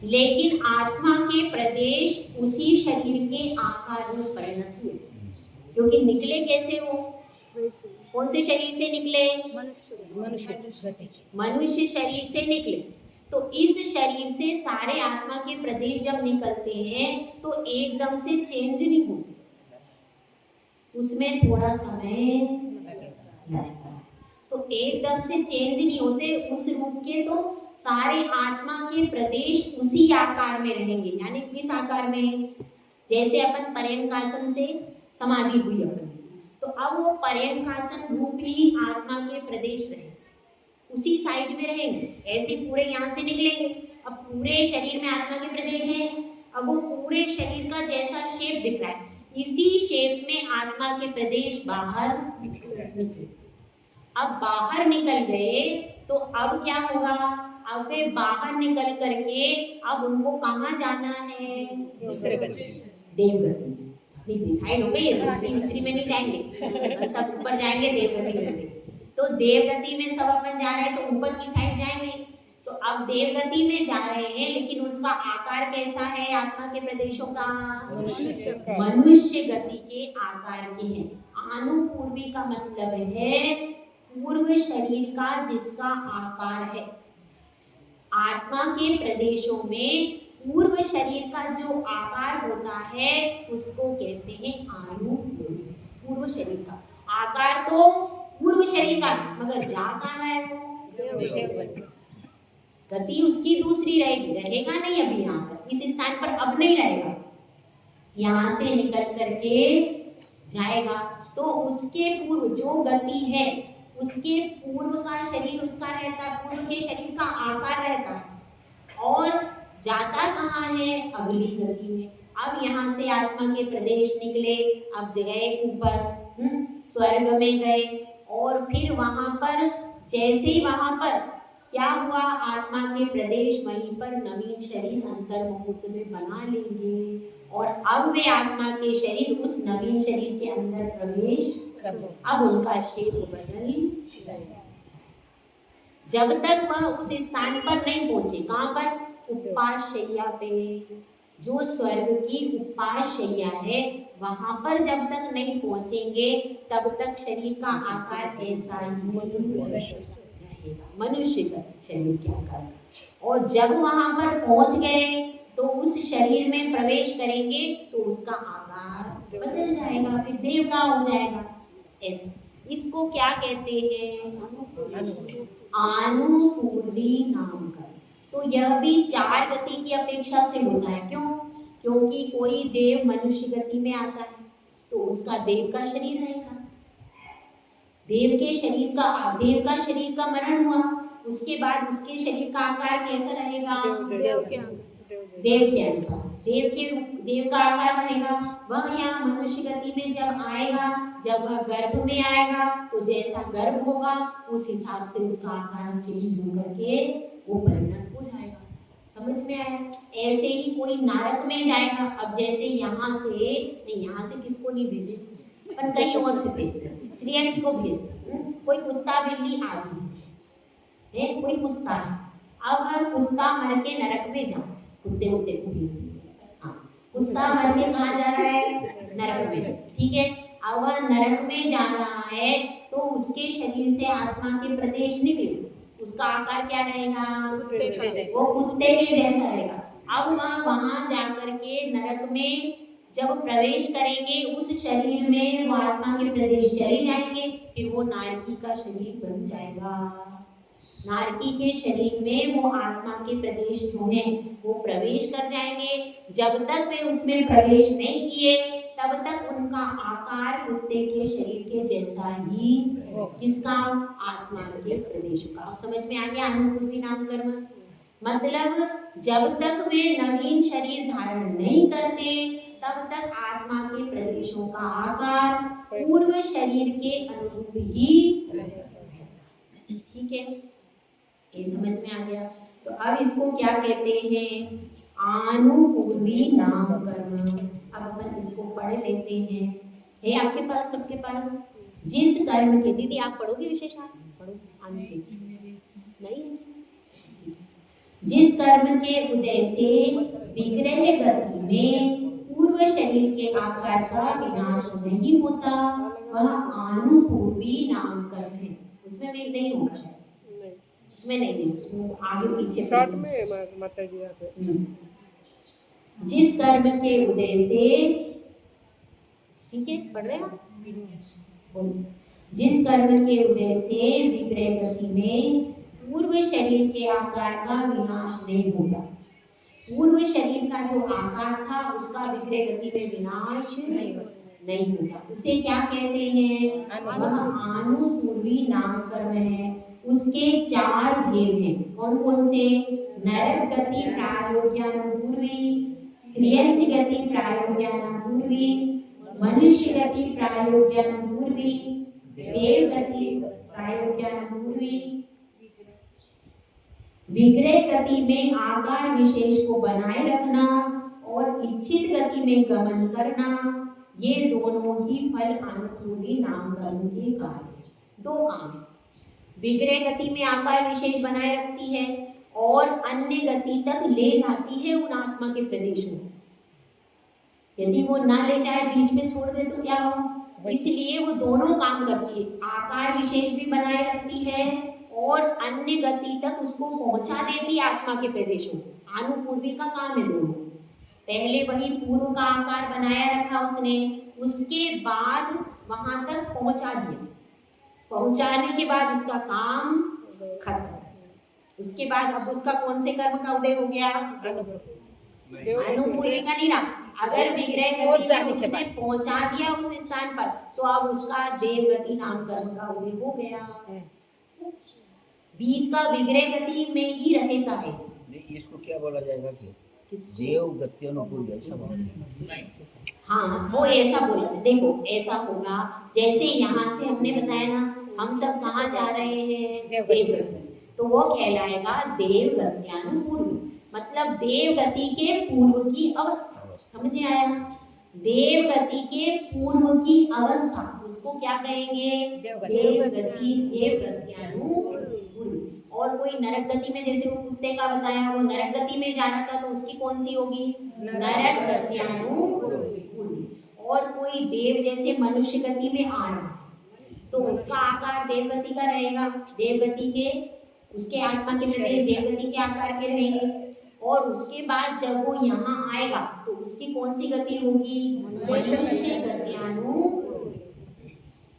लेकिन आत्मा के प्रदेश उसी शरीर के आकार में परिणत हुए, क्योंकि निकले कैसे वो? कौन से शरीर से निकले? मनुष्य शरीर से निकले। तो इस शरीर से सारे आत्मा के प्रदेश जब निकलते हैं तो एकदम से चेंज नहीं होते, उसमें थोड़ा समय लगता है। तो एकदम से चेंज नहीं होते उस रूप के, तो सारे आत्मा के प्रदेश उसी आकार में रहेंगे। यानी किस आकार में? जैसे अपन पर्यंकासन से समाधि हुई अपन, तो अब वो पर्यंकासन रूपी आत्मा के प्रदेश रहे, उसी साइज में रहेंगे। ऐसे पूरे यहाँ से निकलेंगे, अब पूरे शरीर में आत्मा के प्रदेश है, अब वो पूरे शरीर का जैसा शेप दिख रहा है, इसी शेप में आत्मा के प्रदेश बाहर निकले। अब बाहर निकल गए तो अब क्या होगा? अब वे बाहर निकल करके अब उनको कहाँ जाना है? दूसरे गति, देवगति। डिसाइड हो गई है, दूसरी में नहीं जाएंगे, सब ऊपर जाएंगे देवगति में। तो देवगति में सब अपन जा रहे हैं तो ऊपर की साइड जाएंगे। तो अब देवगति में जा रहे हैं, लेकिन उसका आकार कैसा है? आत्मा के प्रदेशों का मनुष्य गति के आकार के हैं। आनुपूर्वी का मतलब है पूर्व शरीर का जिसका आकार है। आत्मा के प्रदेशों में पूर्व शरीर का जो आकार होता है उसको कहते हैं आनुपूर्वी। पूर्व शरीर का आकार तो पूर्व शरीर का, मगर जा कहाँ है वो? गति उसकी दूसरी रहेगी, रहेगा नहीं अभी यहाँ पर, इस स्थान पर अब नहीं रहेगा, यहाँ से निकल करके जाएगा। तो उसके पूर्व जो गति है उसके पूर्व का शरीर उसका रहता है, पूर्व के शरीर का आकार रहता है, और जाता कहाँ है? अगली गति में। अब यहाँ से आत्मा के प्रदेश निकले, अब गए ऊपर स्वर्ग में गए, और फिर वहां पर जैसे ही वहां पर क्या हुआ? आत्मा के प्रदेश वहीं पर नवीन शरीर अंतर मुहूर्त में बना लेंगे, और अब वे आत्मा के शरीर उस नवीन शरीर के अंदर प्रवेश, अब उनका शेप बदल जाएगा। जब तक वह उस स्थान पर नहीं पहुंचे, कहाँ पर? उपास शैया पे, जो स्वर्ग की उपास शैया है वहां पर जब तक नहीं पहुंचेंगे तब तक शरीर का आकार ऐसा ही रहेगा, मनुष्य का शरीर के आकार का। और जब वहां पर पहुंच गए तो उस शरीर में प्रवेश करेंगे तो उसका आकार बदल जाएगा, फिर देव का हो जाएगा। ऐसा इसको क्या कहते हैं? आनुपूर्वी नामकरण। तो यह भी 4 गति की अपेक्षा से होता है। क्यों? क्योंकि कोई देव मनुष्य गति में आता है तो उसका देव का शरीर रहेगा, देव का शरीर का मरण हुआ, उसके बाद उसके शरीर का आकार कैसा रहेगा? देव के अनुसार देव का आकार रहेगा। वह यहाँ मनुष्य गति में जब आएगा, जब वह गर्भ में आएगा तो जैसा गर्भ होगा उस हिसाब से उसका आकार चेंज होकर के वो परिणत हो जाएगा। समझ में आया? ऐसे ही कोई नरक में जाएगा। अब जैसे यहाँ से नहीं, यहाँ से किसको नहीं भेजे, पर कहीं और से भेजते हैं, त्रियंश को भेजते हैं। कोई कुत्ता बिल्ली आदमी है, कोई कुत्ता है, अब कुत्ता मर के नरक में जा, कुत्ते कुत्ते को भेज, हाँ कुत्ता मर के कहाँ जा रहा है, नरक में, ठीक है। अब नरक में जा रहा है तो उसके शरीर से आत्मा के प्रदेश निकले, उसका आकार क्या रहेगा, वो कुत्ते के जैसा रहेगा। अब वहां जाकर के नरक में जब प्रवेश करेंगे उस शरीर में वो आत्मा के प्रदेश चले जाएंगे, फिर वो नारकी का शरीर बन जाएगा। नारकी के शरीर में वो आत्मा के प्रदेश जो है वो प्रवेश कर जाएंगे। जब तक वे उसमें प्रवेश नहीं किए तब तक उनका आकार कुत्ते के शरीर के जैसा ही, किसका, आत्मा के प्रदेश का। अब समझ में आ गया अनुपूर्वी नामकर्म? मतलब जब तक वे नवीन शरीर धारण नहीं करते तब तक आत्मा के प्रदेशों का आकार पूर्व शरीर के अनुरूप ही रहेगा। ठीक है, ये समझ में आ गया? तो अब इसको क्या कहते हैं, आनुपूर्वी नामकर्म। अब अपन इसको पढ़ लेते हैं। है आपके पास, सबके पास? जिस कर्म के, दीदी आप पढ़ोगे विशेषण, पढ़ो नहीं, जिस कर्म के उदय से विग्रह गति में पूर्व शरीर के आकार का विनाश नहीं होता वह आनुपूर्वी नामकर्म है। उसमें नहीं होगा शायद, उसमें नहीं, उसमें आगे पीछे शॉर्ट में माता जी यहाँ पे। जिस कर्म के उदय से, ठीक है पढ़ रहे हैं, जिस कर्म के उदय से विग्रह गति में पूर्व शरीर के आकार का विनाश नहीं होता। पूर्व शरीर का जो आकार था उसका विग्रह गति में विनाश नहीं होता, उसे क्या कहते हैं, वह आनुपूर्वी नामकर्म है। उसके 4 भेद हैं, कौन कौन से, नरक गति प्रायोग्यानुपूर्वी, त्रियंच गति प्रायोग्यानुपूर्वी, मनुष्य गति प्रायोग्यानुपूर्वी, देव गति प्रायोग्यानुपूर्वी। विग्रह गति में आकार विशेष को बनाए रखना और इच्छित गति में गमन करना, ये दोनों ही फल अनुपूर्वी नामकर्म के कार्य। 2 काम है, विग्रह गति में आकार विशेष बनाए रखती है और अन्य गति तक ले जाती है उन आत्मा के प्रदेशों। यदि वो ना ले जाए, बीच में छोड़ दे तो क्या हो, इसलिए वो दोनों काम करती है, आकार विशेष भी बनाए रखती है और अन्य गति तक उसको पहुंचा देती है आत्मा के प्रदेशों। आनुपूर्वी का काम है दोनों। पहले वही पूर्व का आकार बनाया रखा उसने, उसके बाद वहां तक पहुंचा दिया, पहुंचाने के बाद उसका काम खत्म। उसके बाद अब उसका कौन से कर्म का उदय हो गया, अनुपूर्वी का नहीं रहा। अगर विग्रह गति उसने पहुंचा दिया उस स्थान पर तो अब उसका देव गति नाम कर्म का उदय हो गया। बीच का विग्रह गति में ही रहता है। इसको क्या बोला जाएगा कि देव गति अनुपूर्वी, ऐसा बोला? हाँ वो ऐसा बोला था। देखो ऐसा होगा, जैसे यहाँ से हमने बताया ना, हम सब कहाँ जा रहे हैं, देवगति, तो वो कहलाएगा देव गत्यानुपूर्वी, मतलब देव गति के पूर्व की अवस्था। समझे आया? देव गति के पूर्व की अवस्था उसको क्या कहेंगे, देव गति, देव गत्यानुपूर्वी। और कोई नरक गति में, जैसे वो कुत्ते का बताया, वो नरक गति में जाना था तो उसकी कौन सी होगी, नरक गत्यानुपूर्वी। और कोई देव जैसे मनुष्य गति में आ रहा तो उसका आकार देवगति का रहेगा, देवगति के उसके आत्मा के प्रदेश देवगति के आकार के रहेंगे। और उसके बाद जब वो यहाँ आएगा तो उसकी कौन सी गति होगी, मनुष्य गत्यानुपूर्वी।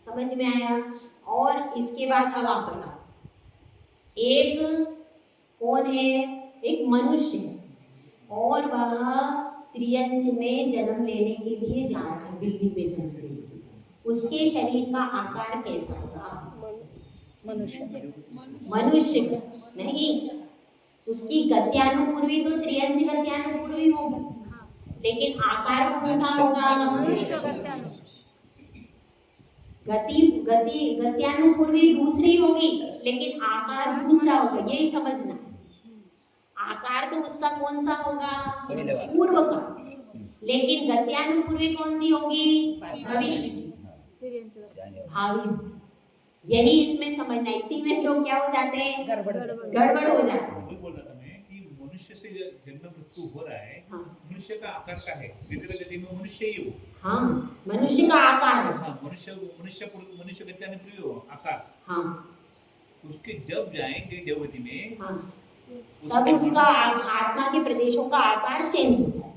समझ में आया? और इसके बाद अब आप बताओ, एक कौन है, एक मनुष्य है और वह त्रियंच में जन्म लेने के लिए जा रहा है, बिल्ली पे जन्म लेने के लिए। उसके शरीर का आकार कैसा होगा, मनुष्य नहीं, उसकी गत्यानुपूर्वी तो त्रियंच गत्यानुपूर्वी होगी, लेकिन आकार कौन सा होगा, गत्यानुपूर्वी दूसरी होगी लेकिन आकार दूसरा होगा। यही समझना, आकार तो उसका कौन सा होगा? पहले वाला। पूर्व का। लेकिन गत्यानुपूर्वी कौन सी होगी? भविष्य की, भावी। यही इसमें समझना, इसी में तो क्या हो जाते हैं? गड़बड़ हो जाते हैं। वही बोल रहा था मैं कि मनुष्य से जन्म मृत्यु हो रहा है, हाँ। मनुष्य का आकार का है, विग्रह गति में मनुष्य ही हो। हाँ, मनुष्य का आकार है। हाँ, मनुष्य गत्यानुपूर्वी हो आकार। हाँ उसके जब जाएंगे देवगति में, हाँ, तब उसका आत्मा के प्रदेशों का आकार चेंज हो जाए।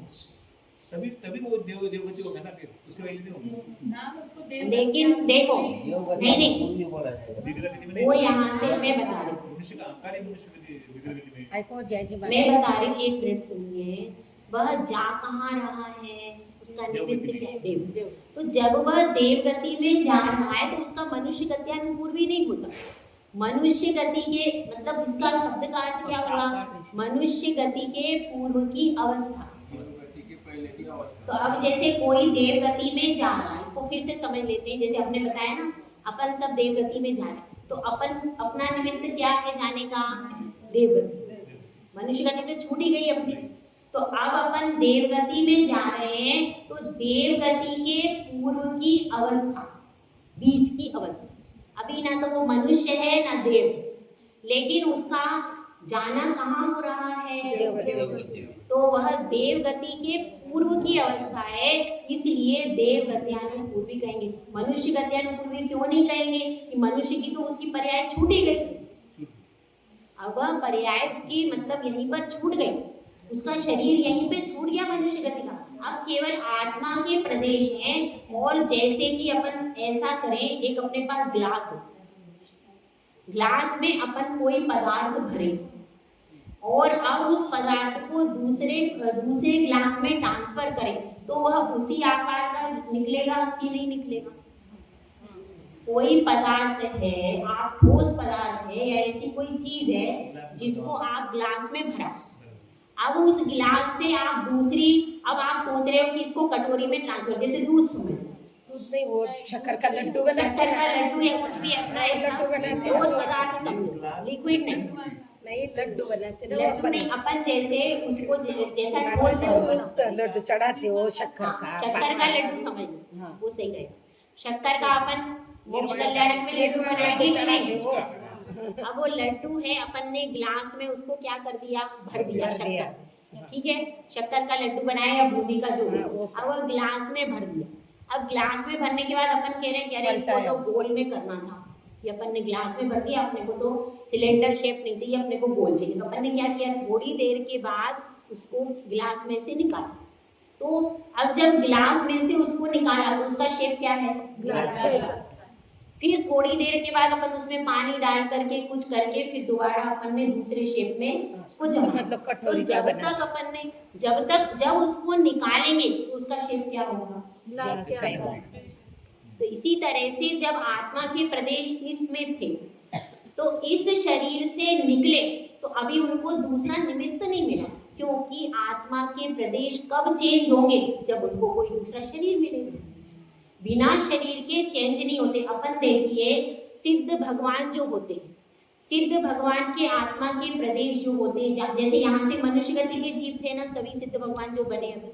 तभी वो देवगति होगा ना, फिर उसके पहले नहीं होगा। नाम उसको देव लेकिन देखो, नहीं पूर्वी बोला जाएगा। विग्रह गति में नहीं। वो यहाँ से मैं बता रही हूँ, मनुष्य का आकार ही मनुष्य विग्रह गति में। आइको जय जी मैं बता रही हूँ, एक मिनट सुनिए। वह जा कहाँ रहा है? उसका निमित्त क्या है? देव। तो जब वह देवगति में जा रहा है तो उसका मनुष्य गत्यानुपूर्वी नहीं हो सकता। मनुष्य गति के मतलब इसका शब्द का अर्थ क्या हुआ? मनुष्य गति के पूर्व की अवस्था। देवगति के पहले की अवस्था। तो अब जैसे कोई देवगति में जा रहा है, इसको फिर से समझ लेते हैं। जैसे आपने बताया ना, अपन सब देवगति में जा रहे हैं, तो अपन अपना निमित्त क्या है जाने का? देवगति। मनुष्य गति तो छूट ही गई अपनी। तो अब अपन देवगति में जा रहे हैं, तो देवगति के पूर्व की अवस्था, बीच की अवस्था। अभी ना तो वो मनुष्य है ना देव, लेकिन उसका जाना कहाँ हो रहा है? तो वह देवगति के पूर्व की अवस्था है, इसलिए देवगत्यानुपूर्वी कहेंगे। मनुष्य गत्यानुपूर्वी क्यों नहीं कहेंगे? कि मनुष्य की तो उसकी पर्याय छूट ही गई। अब वह पर्याय उसकी मतलब यहीं पर छूट गई, उसका शरीर यहीं पे छूट गया मनुष्य गति का। अब केवल आत्मा के प्रदेश हैं। और जैसे कि अपन ऐसा करें, एक अपने पास ग्लास हो, ग्लास में अपन कोई पदार्थ भरें और अब उस पदार्थ को दूसरे ग्लास में ट्रांसफर करें, तो वह उसी आकार का निकलेगा कि नहीं निकलेगा? कोई पदार्थ है, आप ठोस पदार्थ है या ऐसी कोई चीज है जिसको आप ग्लास में भरा, अब उस गिलास से आप अब आप सोच रहे हो कि इसको कटोरी में ट्रांसफर, जैसे दूध समझ, दूध नहीं, वो शक्कर का लड्डू बनाते शक्कर का लड्डू या कुछ भी अपना लड्डू बनाते हैं, ठोस पदार्थ समझो, लिक्विड नहीं, लड्डू बनाते हैं लड्डू नहीं। अपन जैसे उसको जैसा ठोस समझो, लड्डू चढ़ाते हो शक्कर का लड्डू समझ लो, वो सही है। शक्कर का अपन मोक्ष कल्याण में लड्डू बनाएंगे कि नहीं? अब वो लड्डू है, अपन ने ग्लास में उसको क्या कर दिया? भर दिया शक्कर, ठीक है। शक्कर का लड्डू बनाया या बूंदी का जो, अब वो ग्लास में भर दिया। अब ग्लास में भरने के बाद अपन कह रहे हैं कि अरे इसको तो गोल में करना था, ये अपन ने ग्लास में भर दिया, अपने को तो सिलेंडर शेप नहीं चाहिए, अपने को गोल चाहिए। तो अपन ने क्या किया? थोड़ी देर के बाद उसको ग्लास में से निकाला। तो अब जब ग्लास में से उसको निकाला तो उसका शेप क्या है? ग्लास का। फिर थोड़ी देर के बाद अपन उसमें पानी डाल करके कुछ करके फिर दोबारा अपन ने दूसरे शेप में उसको मतलब कटोरी का बना। तक अपन ने जब उसको निकालेंगे तो उसका शेप क्या होगा? ग्लास का ही होगा। तो इसी तरह से जब आत्मा के प्रदेश इसमें थे तो इस शरीर से निकले तो अभी उनको दूसरा निमित्त नहीं मिला, क्योंकि आत्मा के प्रदेश कब चेंज होंगे? जब उनको कोई दूसरा शरीर मिलेगा। बिना शरीर के चेंज नहीं होते। अपन देखिए, सिद्ध भगवान जो होते हैं, सिद्ध भगवान के आत्मा के प्रदेश जो होते हैं, जैसे यहाँ से मनुष्य गति के जीव थे ना, सभी सिद्ध भगवान जो बने अभी,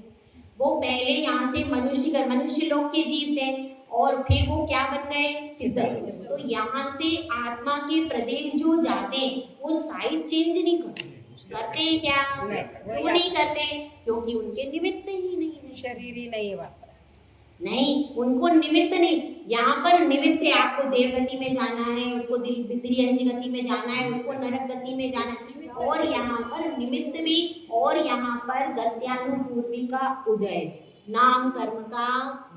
वो पहले यहाँ से मनुष्य लोक के जीव थे और फिर वो क्या बन गए? सिद्ध। तो यहाँ से आत्मा के प्रदेश जो जाते हैं वो साइज चेंज नहीं करते हैं क्या? वो नहीं करते, क्योंकि उनके निमित्त ही नहीं है, शरीर ही नहीं है नहीं, उनको निमित्त नहीं। यहाँ पर निमित्त है, आपको देवगति में जाना है, उसको द्वितीय गति में जाना है, उसको नरक गति में जाना है, और यहाँ पर निमित्त भी, और यहाँ पर गत्यानुपूर्वी का उदय, नाम कर्म का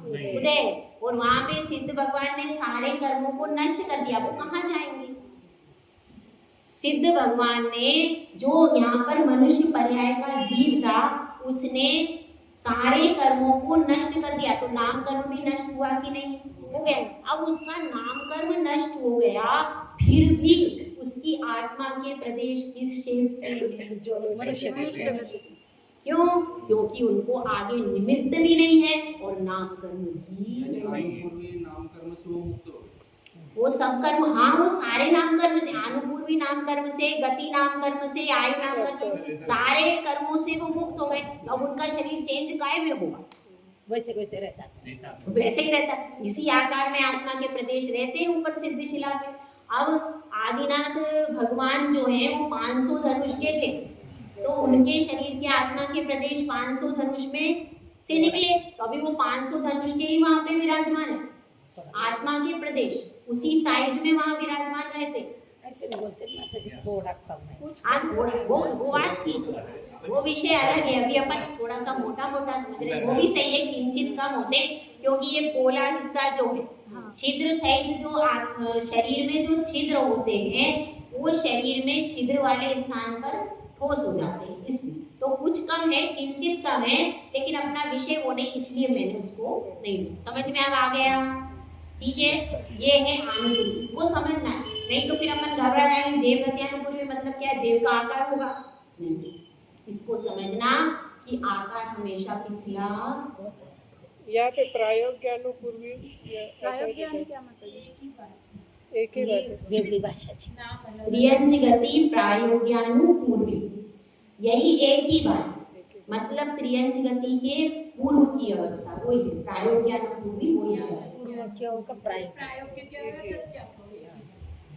उदय। और वहाँ पे सिद्ध भगवान ने सारे कर्मों को नष्ट कर दिया, वो कहाँ जाएंगे? सिद्ध भगवान ने जो यहाँ पर मनुष्य पर्याय का जीव था, उसने सारे कर्मों को नष्ट कर दिया, तो नाम कर्म भी नष्ट हुआ कि नहीं? हो गया। अब उसका नाम कर्म नष्ट हो गया, फिर भी उसकी आत्मा के प्रदेश किस शेष से? जो मनुष्य। क्यों? क्योंकि उनको आगे निमित्त भी नहीं है और नाम कर्म भी नहीं। नाम कर्म से वो मुक्त हो गए। वो सब कर्म, हाँ वो सारे नाम कर्म से, आनुपूर्वी नाम कर्म से, गति नाम कर्म से, आयु नाम कर्म से, सारे कर्मों से वो मुक्त हो गए। अब उनका शरीर चेंज काय में होगा? वैसे वैसे रहता था। वैसे ही रहता, इसी आकार में आत्मा के प्रदेश रहते हैं ऊपर सिद्धशिला पे। अब आदिनाथ भगवान जो है वो 500 धनुष के थे, तो उनके शरीर के आत्मा के प्रदेश 500 धनुष में से निकले, तो अभी वो 500 धनुष के ही वहां पे विराजमान है। आत्मा के प्रदेश उसी साइज में वहां विराजमान रहते। ऐसे नहीं बोलते माता जी, थोड़ा कम है। हाँ थोड़ा, वो बात थी, वो विषय अलग है। अभी अपन थोड़ा सा मोटा मोटा समझ रहे हैं, वो भी सही है, किंचित कम होते, क्योंकि ये पोला हिस्सा जो है, छिद्र सहित जो शरीर में जो छिद्र होते हैं वो शरीर में छिद्र वाले स्थान पर ठोस हो जाते हैं, इसलिए तो कुछ कम है, किंचित कम है, लेकिन अपना विषय वो नहीं, इसलिए मैंने उसको नहीं लिया। समझ में अब आ गया? ठीक है, ये है आनुपूर्वी, इसको समझना है, नहीं तो फिर अपन घबरा जाएंगे। देव गत्यानुपूर्वी मतलब क्या है? देव का आकार होगा नहीं, इसको समझना कि आकार हमेशा पिछला। यहाँ पे प्रायोग्यानुपूर्वी प्रायोग्यानु क्या मतलब? एक ही बात है। वेगळी भाषा છે। त्रियंच गति प्रायोग्यानुपूर्वी, यही एक ही बात है, मतलब त्रियंच गति के पूर्व की अवस्था वही है, प्रायोग्यानुपूर्वी वही है। पूर्व का प्रायोग। प्रायोगिक क्या है, गत्या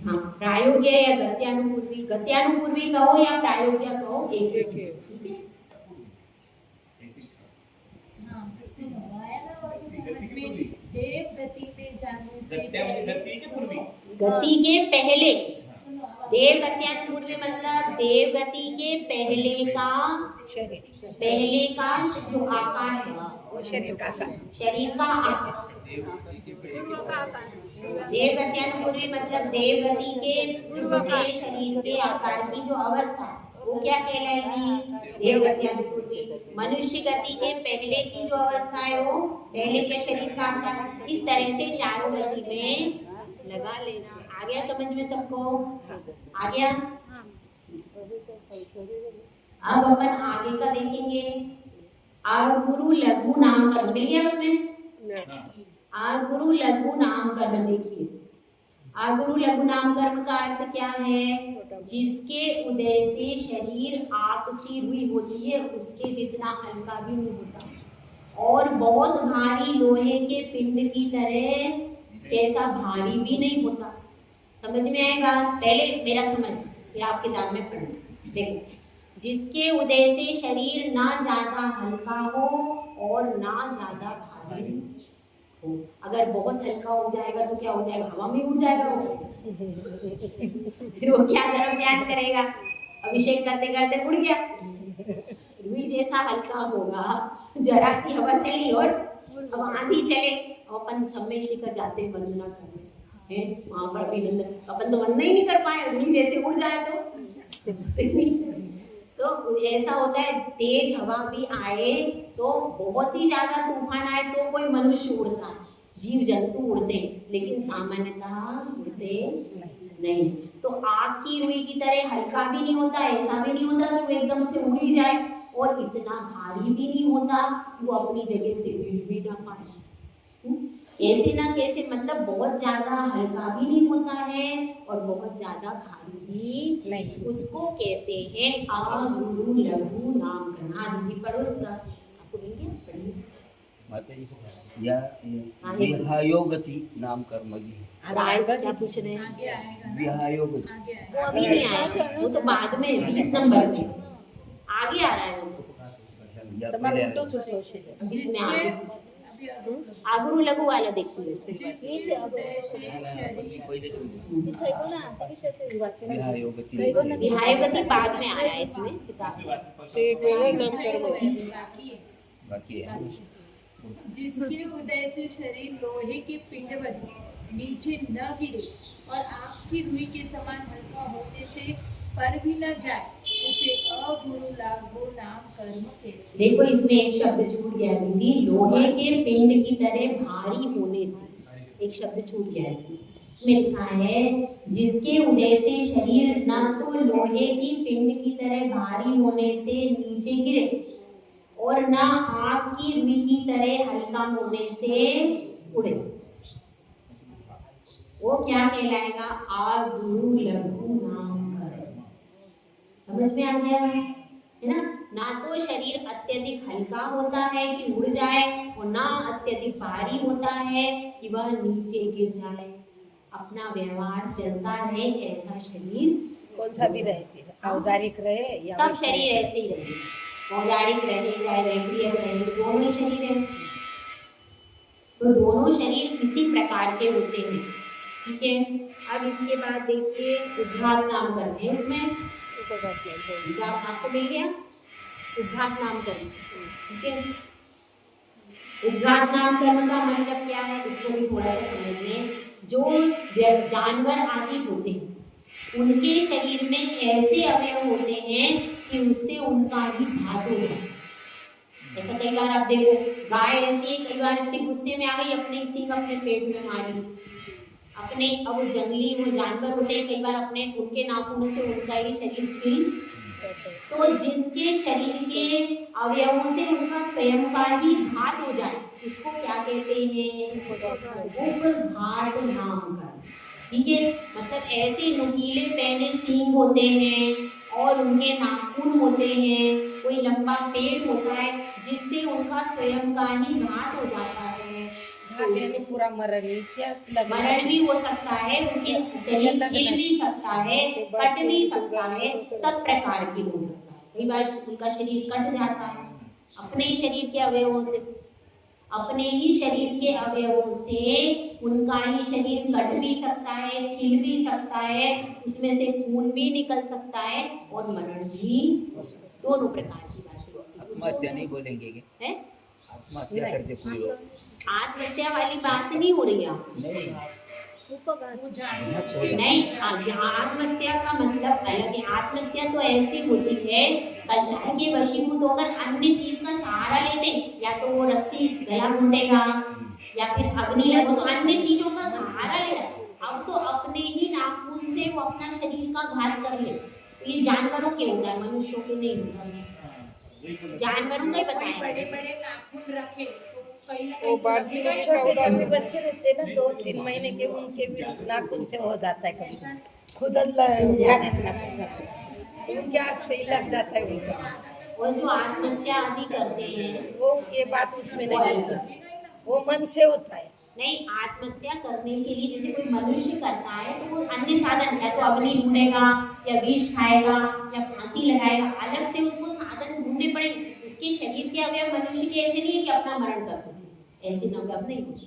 हाँ, प्रायोग्य या गत्यानुपूर्वी, गत्यानुपूर्वी कहो या प्रायोग्य कहो, एक ही चीज, ठीक है। हाँ, सुनो आया ना, और समझ में देव गति पे जाने से गति के पूर्वी, गति के पहले, सुनो देव गत्यानुपूर्वी मतलब देव गति के पहले का, शरीर, पहले का जो आकार है, वो शरीर का आकार, शरीर का आकार। पूर्व का आकार। देव गत्यानुपूर्वी मतलब देव गति के पूर्व के शरीर के आकार की जो अवस्था है वो क्या कहलाएगी? देव गत्यानुपूर्वी। मनुष्य गति के पहले की जो अवस्था है वो पहले के शरीर का आकार। इस तरह से चारों गति में लगा लेना। आ गया समझ में सबको? आ गया? अब अपन आगे का देखेंगे। आगुरु लघु नाम कर्म मिल गया उसमें? आगुरु लघु नाम कर्म देखिए। आगुरु लघु नाम कर्म का अर्थ क्या है? जिसके उदय से शरीर आग की रुई होती है उसके जितना हल्का भी नहीं होता, और बहुत भारी लोहे के पिंड की तरह कैसा भारी भी नहीं होता। समझ में आएगा? पहले मेरा समझ, फिर आपके दांत में पढ़ना। देखो, जिसके उदय से शरीर ना ज्यादा हल्का हो और ना ज्यादा भारी हो। अगर बहुत हल्का हो जाएगा तो क्या हो जाएगा? हवा में उड़ जाएगा वो। फिर वो क्या धर्म ज्ञान करेगा? अभिषेक करते करते उड़ गया। रुई जैसा हल्का होगा, जरा सी हवा चली और अब आंधी चले, अपन सब में शिखर जाते हैं वंदना करने हैं, वहाँ पर भी अपन तो वंदना ही नहीं कर पाए, रुई जैसे उड़ जाए तो ऐसा होता है। तेज हवा भी आए तो बहुत ही ज्यादा तूफान आए तो कोई मनुष्य उड़ता है, जीव जंतु उड़ते हैं, लेकिन सामान्यतः उड़ते नहीं। तो आग की रुई की तरह हल्का भी नहीं होता, ऐसा भी नहीं होता कि वो एकदम से उड़ी जाए, और इतना भारी भी नहीं होता कि वो अपनी जगह से हिल भी ना पाए। कैसे ना कैसे, मतलब बहुत ज्यादा हल्का भी नहीं होता है और बहुत ज्यादा भारी भी नहीं। उसको कहते हैं आगुरु लघु नाम कर्म। आदि पढ़ो इसका, आपको मिल गया? पढ़िए माता जी, या विहायोगति नाम कर्म भी है। अब आएगा क्या पूछ रहे हैं? आगे आएगा ना, विहायोगति आगे आएगा। वो अभी नहीं आएगा, वो तो बाद में 20 नंबर में आगे आ रहा है वो तो। या તમારું पहले ઉલટું સૂત્રો છે। अब इसमें आगे अभी आगे आगुरु लघु वाला देखिए। जिसके उदय से शरीर विहायोगति विहायगति बाद में आया है इसमें किताब। एक वेला नाम कर्म बाकी है। बाकी है। जिसके उदय से शरीर लोहे के पिंड बने नीचे न गिरे और आग की रुई के समान हल्का होने से पर भी न जाए, उसे अगुरु लघु नाम कर्म कहते हैं। देखो इसमें एक शब्द छूट गया दीदी, लोहे के पिंड की तरह भारी होने से एक शब्द छूट गया इसमें। इसमें लिखा है जिसके उदय से शरीर न तो लोहे की पिंड की तरह भारी होने से नीचे गिरे और न आग की रुई की तरह हल्का होने से उड़े। वो क्या कहलाएगा? आ गुरु लघु नाम कर्म। समझ में आ गया है ना? ना तो शरीर अत्यधिक हल्का होता है कि उड़ जाए, और ना अत्यधिक भारी होता है कि वह नीचे गिर जाए। अपना व्यवहार चलता रहे, ऐसा शरीर कौन सा भी रहे, फिर औदारिक रहे या सब शरीर ऐसे ही रहे, औदारिक रहे चाहे रैक्रिय रहे, दोनों ही शरीर है। तो दोनों शरीर इसी प्रकार के होते हैं, ठीक है। अब इसके बाद देखिए उद्घात नाम कर्म है, उसमें आपको मिल गया उद्घात नाम कर्म, ठीक है। उद्घात नाम कर्म का मतलब क्या है, इसको भी थोड़ा सा समझ लें। जो जानवर आदि होते हैं उनके शरीर में ऐसे अवयव होते हैं कि उससे उनका ही घात हो जाए। ऐसा कई बार आप देखो, गाय ऐसी है, कई बार इतनी गुस्से में आ गई, अपने सिंह अपने पेट में मारी, अपने, अब जंगली वो जानवर होते हैं, कई बार अपने उनके नाखूनों से उनका ही शरीर छील, तो जिनके शरीर के अवयवों से उनका स्वयं का ही घात हो जाए, इसको क्या कहते हैं? उपघात नाम कर्म, ठीक है। मतलब ऐसे नुकीले पहने सींग होते हैं और उनके नाखून होते हैं, कोई लंबा पेट होता है जिससे उनका स्वयं का ही घात हो जाता है। घात यानी पूरा मरण, क्या लगना? मरण भी हो सकता है, उनके शरीर छिल भी सकता है, कट भी सकता है, सब प्रकार की हो सकता है। कई बार उनका शरीर कट जाता है अपने ही शरीर के अवयवों से, अपने ही शरीर के अवयवों से उनका ही शरीर कट भी सकता है, छिल भी सकता है, उसमें से खून भी निकल सकता है और मरण भी, दोनों प्रकार की बातें। आत्महत्या नहीं बोलेंगे क्या? है आत्महत्या करते पूरी लोग आत्महत्या वाली बात नहीं हो रही है, नहीं। नहीं। आत्महत्या का मतलब अलग है। आत्महत्या तो ऐसी होती है कषाय के वशीभूत होकर अन्य चीज का सहारा लेते, या तो वो रस्सी गला घूटेगा या फिर अग्नि, अन्य चीजों का सहारा ले रहा है। अब तो अपने ही नाखून से वो अपना शरीर का घात कर ले। ये जानवरों के होता है, मनुष्यों के नहीं होता है। जानवरों का ही बताया। बड़े बड़े नाखून रखे तो कहीं ना वो कहीं बात लगेगा ही। छोटे छोटे बच्चे रहते हैं ना, 2-3 महीने के, उनके भी नाखून से हो जाता है, कभी खुद जाने नाखून उनके हाथ से ही लग जाता है उनका। और जो आत्महत्या आदि करते हैं, वो ये बात उसमें नहीं सुनती, वो मन से होता है। नहीं, आत्महत्या करने के लिए जैसे कोई मनुष्य करता है तो वो अन्य साधन, या तो अग्नि ढूंढेगा या विष खाएगा या फांसी लगाएगा, अलग से उसको साधन ढूंढने पड़ेंगे। उसके शरीर के अवयव मनुष्य के ऐसे नहीं है कि अपना मरण कर सके, ऐसे नवगम नहीं होते।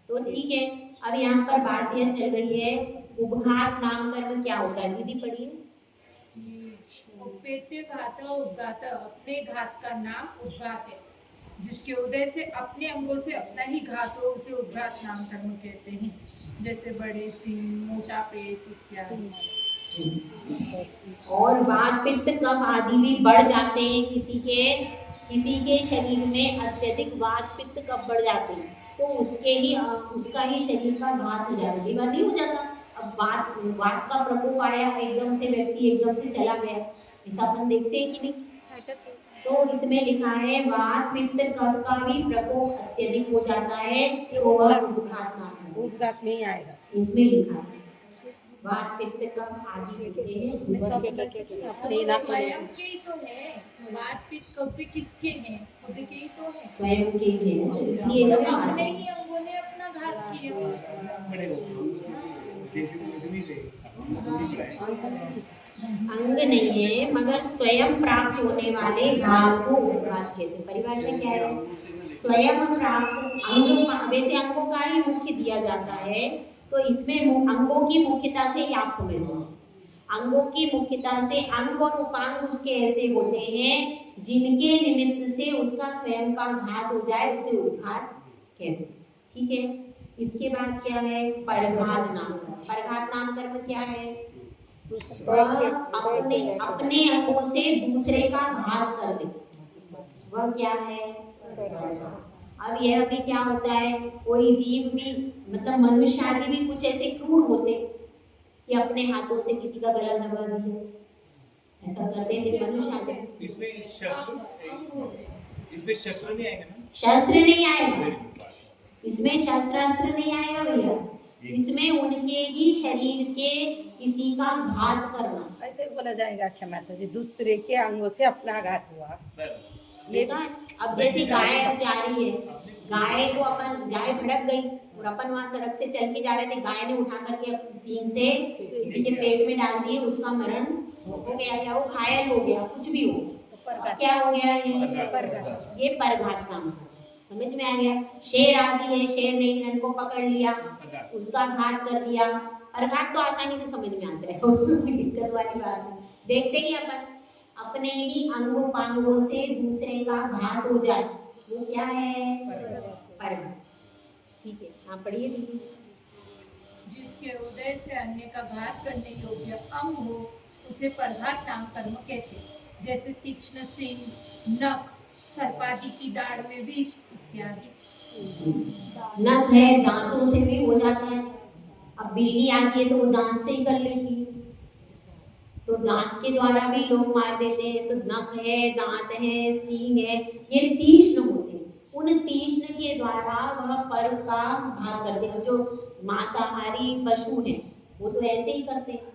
तो ठीक है, अब यहाँ पर बात यह चल रही है उपघात नाम कर्म क्या होता है, दीदी पढ़िए। उपेत्य घात उद्घात, अपने घात का नाम उद्घात है, जिसके उदय से अपने अंगों से अपना ही घात हो, उसे उद्घात नाम कर्म कहते हैं। जैसे बड़े सींग, मोटा पेट इत्यादि। और वात पित्त कफ आदि भी बढ़ जाते हैं, किसी के शरीर में अत्यधिक वात पित्त कफ बढ़ जाते हैं तो उसका ही शरीर का घात हो जाता है, नहीं हो जाता। अब वात का प्रकोप आया, एकदम से व्यक्ति एकदम से चला गया, ऐसा अपन देखते हैं कि नहीं। तो इसमें लिखा है वात पित्त कफ का भी प्रकोप अत्यधिक हो जाता है तो वह उपघात नाम कर्म, उपघात में ही आएगा। इसमें लिखा है वात पित्त कफ आदि होते हैं। अपने नाखून स्वयं के ही तो है, वात पित्त कफ भी किसके हैं? खुद के ही तो है। स्वयं के हैं, इसलिए तो इसमें अपने ही अंगों ने अपना घात किया। अंग नहीं है मगर स्वयं प्राप्त होने वाले घात को उपघात कहते हैं। परिभाषा में क्या है? स्वयं प्राप्त अंग, वैसे अंगों का ही मुख्य दिया जाता है तो इसमें अंगों की मुख्यता से ही आप समझ लो। अंगों की मुख्यता से अंग और उपांग उसके ऐसे होते हैं जिनके निमित्त से उसका स्वयं का घात हो जाए, उसे उपघात कहते हैं, ठीक है। इसके बाद क्या है? परघात नाम कर्म। परघात नाम कर्म क्या है? अपने अंगों से दूसरे का घात कर दे, वह क्या है? अब यह भी क्या होता है, कोई जीव भी, मतलब मनुष्य आदि भी कुछ ऐसे क्रूर होते कि अपने हाथों से किसी का गला दबा दिया, ऐसा करते थे मनुष्य आदि। इसमें शस्त्र नहीं आएगा ना? शस्त्र नहीं आएगा, इसमें शस्त्रास्त्र नहीं आएगा भैया, इसमें उनके ही शरीर के किसी का घात करना। ऐसे ही बोला जाएगा क्या माता जी, दूसरे के अंगों से अपना घात हुआ। ये अब जैसे गाय अब जा रही है, गाय को अपन, गाय भड़क गई और अपन वहां सड़क से चल के जा रहे थे, गाय ने उठा करके सींग से किसी के पेट में डाल दिए, उसका मरण हो गया या वो घायल हो गया, कुछ भी हो, तो क्या हो गया? ये परघात काम है। समझ में आ गया? शेर आदि है, शेर ने हिरण को पकड़ लिया, उसका घात कर दिया। परघात तो आसानी से समझ में आता है, उसमें कोई दिक्कत वाली बात नहीं। देखते ही अपन अपने ही अंगों पांगों से दूसरे का घात हो जाए, वो क्या है? परघात। ठीक है, आप पढ़िए दीदी। जिसके हृदय से अन्य का घात करने योग्य अंग हो उसे परघात नाम कर्म कहते हैं। जैसे तीक्ष्ण सिंह, नख, सर्पादि की दाढ़ में विष इत्यादि। नख है, दांतों से भी हो जाता है। अब बीड़ी आती है तो वो दांत से ही कर लेती है, तो दांत के द्वारा भी लोग मार देते हैं। तो नख है, दांत है, सींग है, ये तीक्ष्ण होते हैं। उन तीक्ष्ण के द्वारा वह पर का घात करते हैं। जो मांसाहारी पशु हैं वो तो ऐसे ही करते हैं,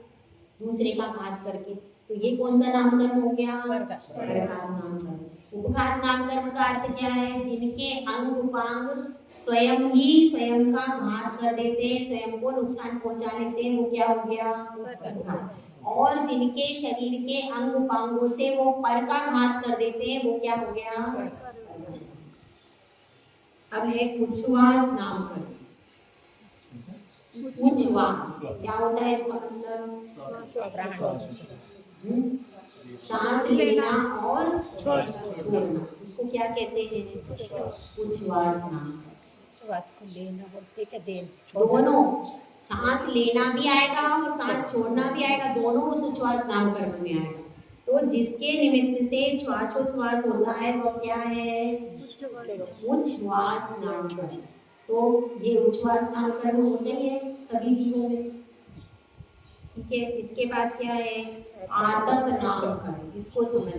दूसरे का घात करके। तो ये कौन सा नाम कर्म हो गया? परघात नाम कर्म। उपघात नाम कर्म का अर्थ क्या है? जिनके अंग उपांग स्वयं ही स्वयं का घात कर देते हैं, स्वयं को नुकसान पहुंचा लेते हैं, वो क्या हो गया? उपघात। और जिनके शरीर के अंग उपांगों से वो पर का घात कर देते हैं, वो क्या हो गया? अब है उच्छ्वास नाम कर्म। उच्छ्वास क्या होता है? इसका मतलब सांस लेना और छोड़ना, उसको क्या कहते हैं? उच्छ्वास नाम। श्वास को लेना बोलते क्या? देन दोनों, सांस लेना भी आएगा और सांस छोड़ना भी आएगा, दोनों उस उच्छ्वास नाम कर्म में आएगा। तो जिसके निमित्त से श्वासोच्छ्वास होता है वो क्या है? उच्छ्वास नाम कर्म। तो ये उच्छ्वास नाम कर्म होते हैं सभी जीवों में। ठीक है, इसके बाद क्या है? आतप नाम कर्म। इसको समझ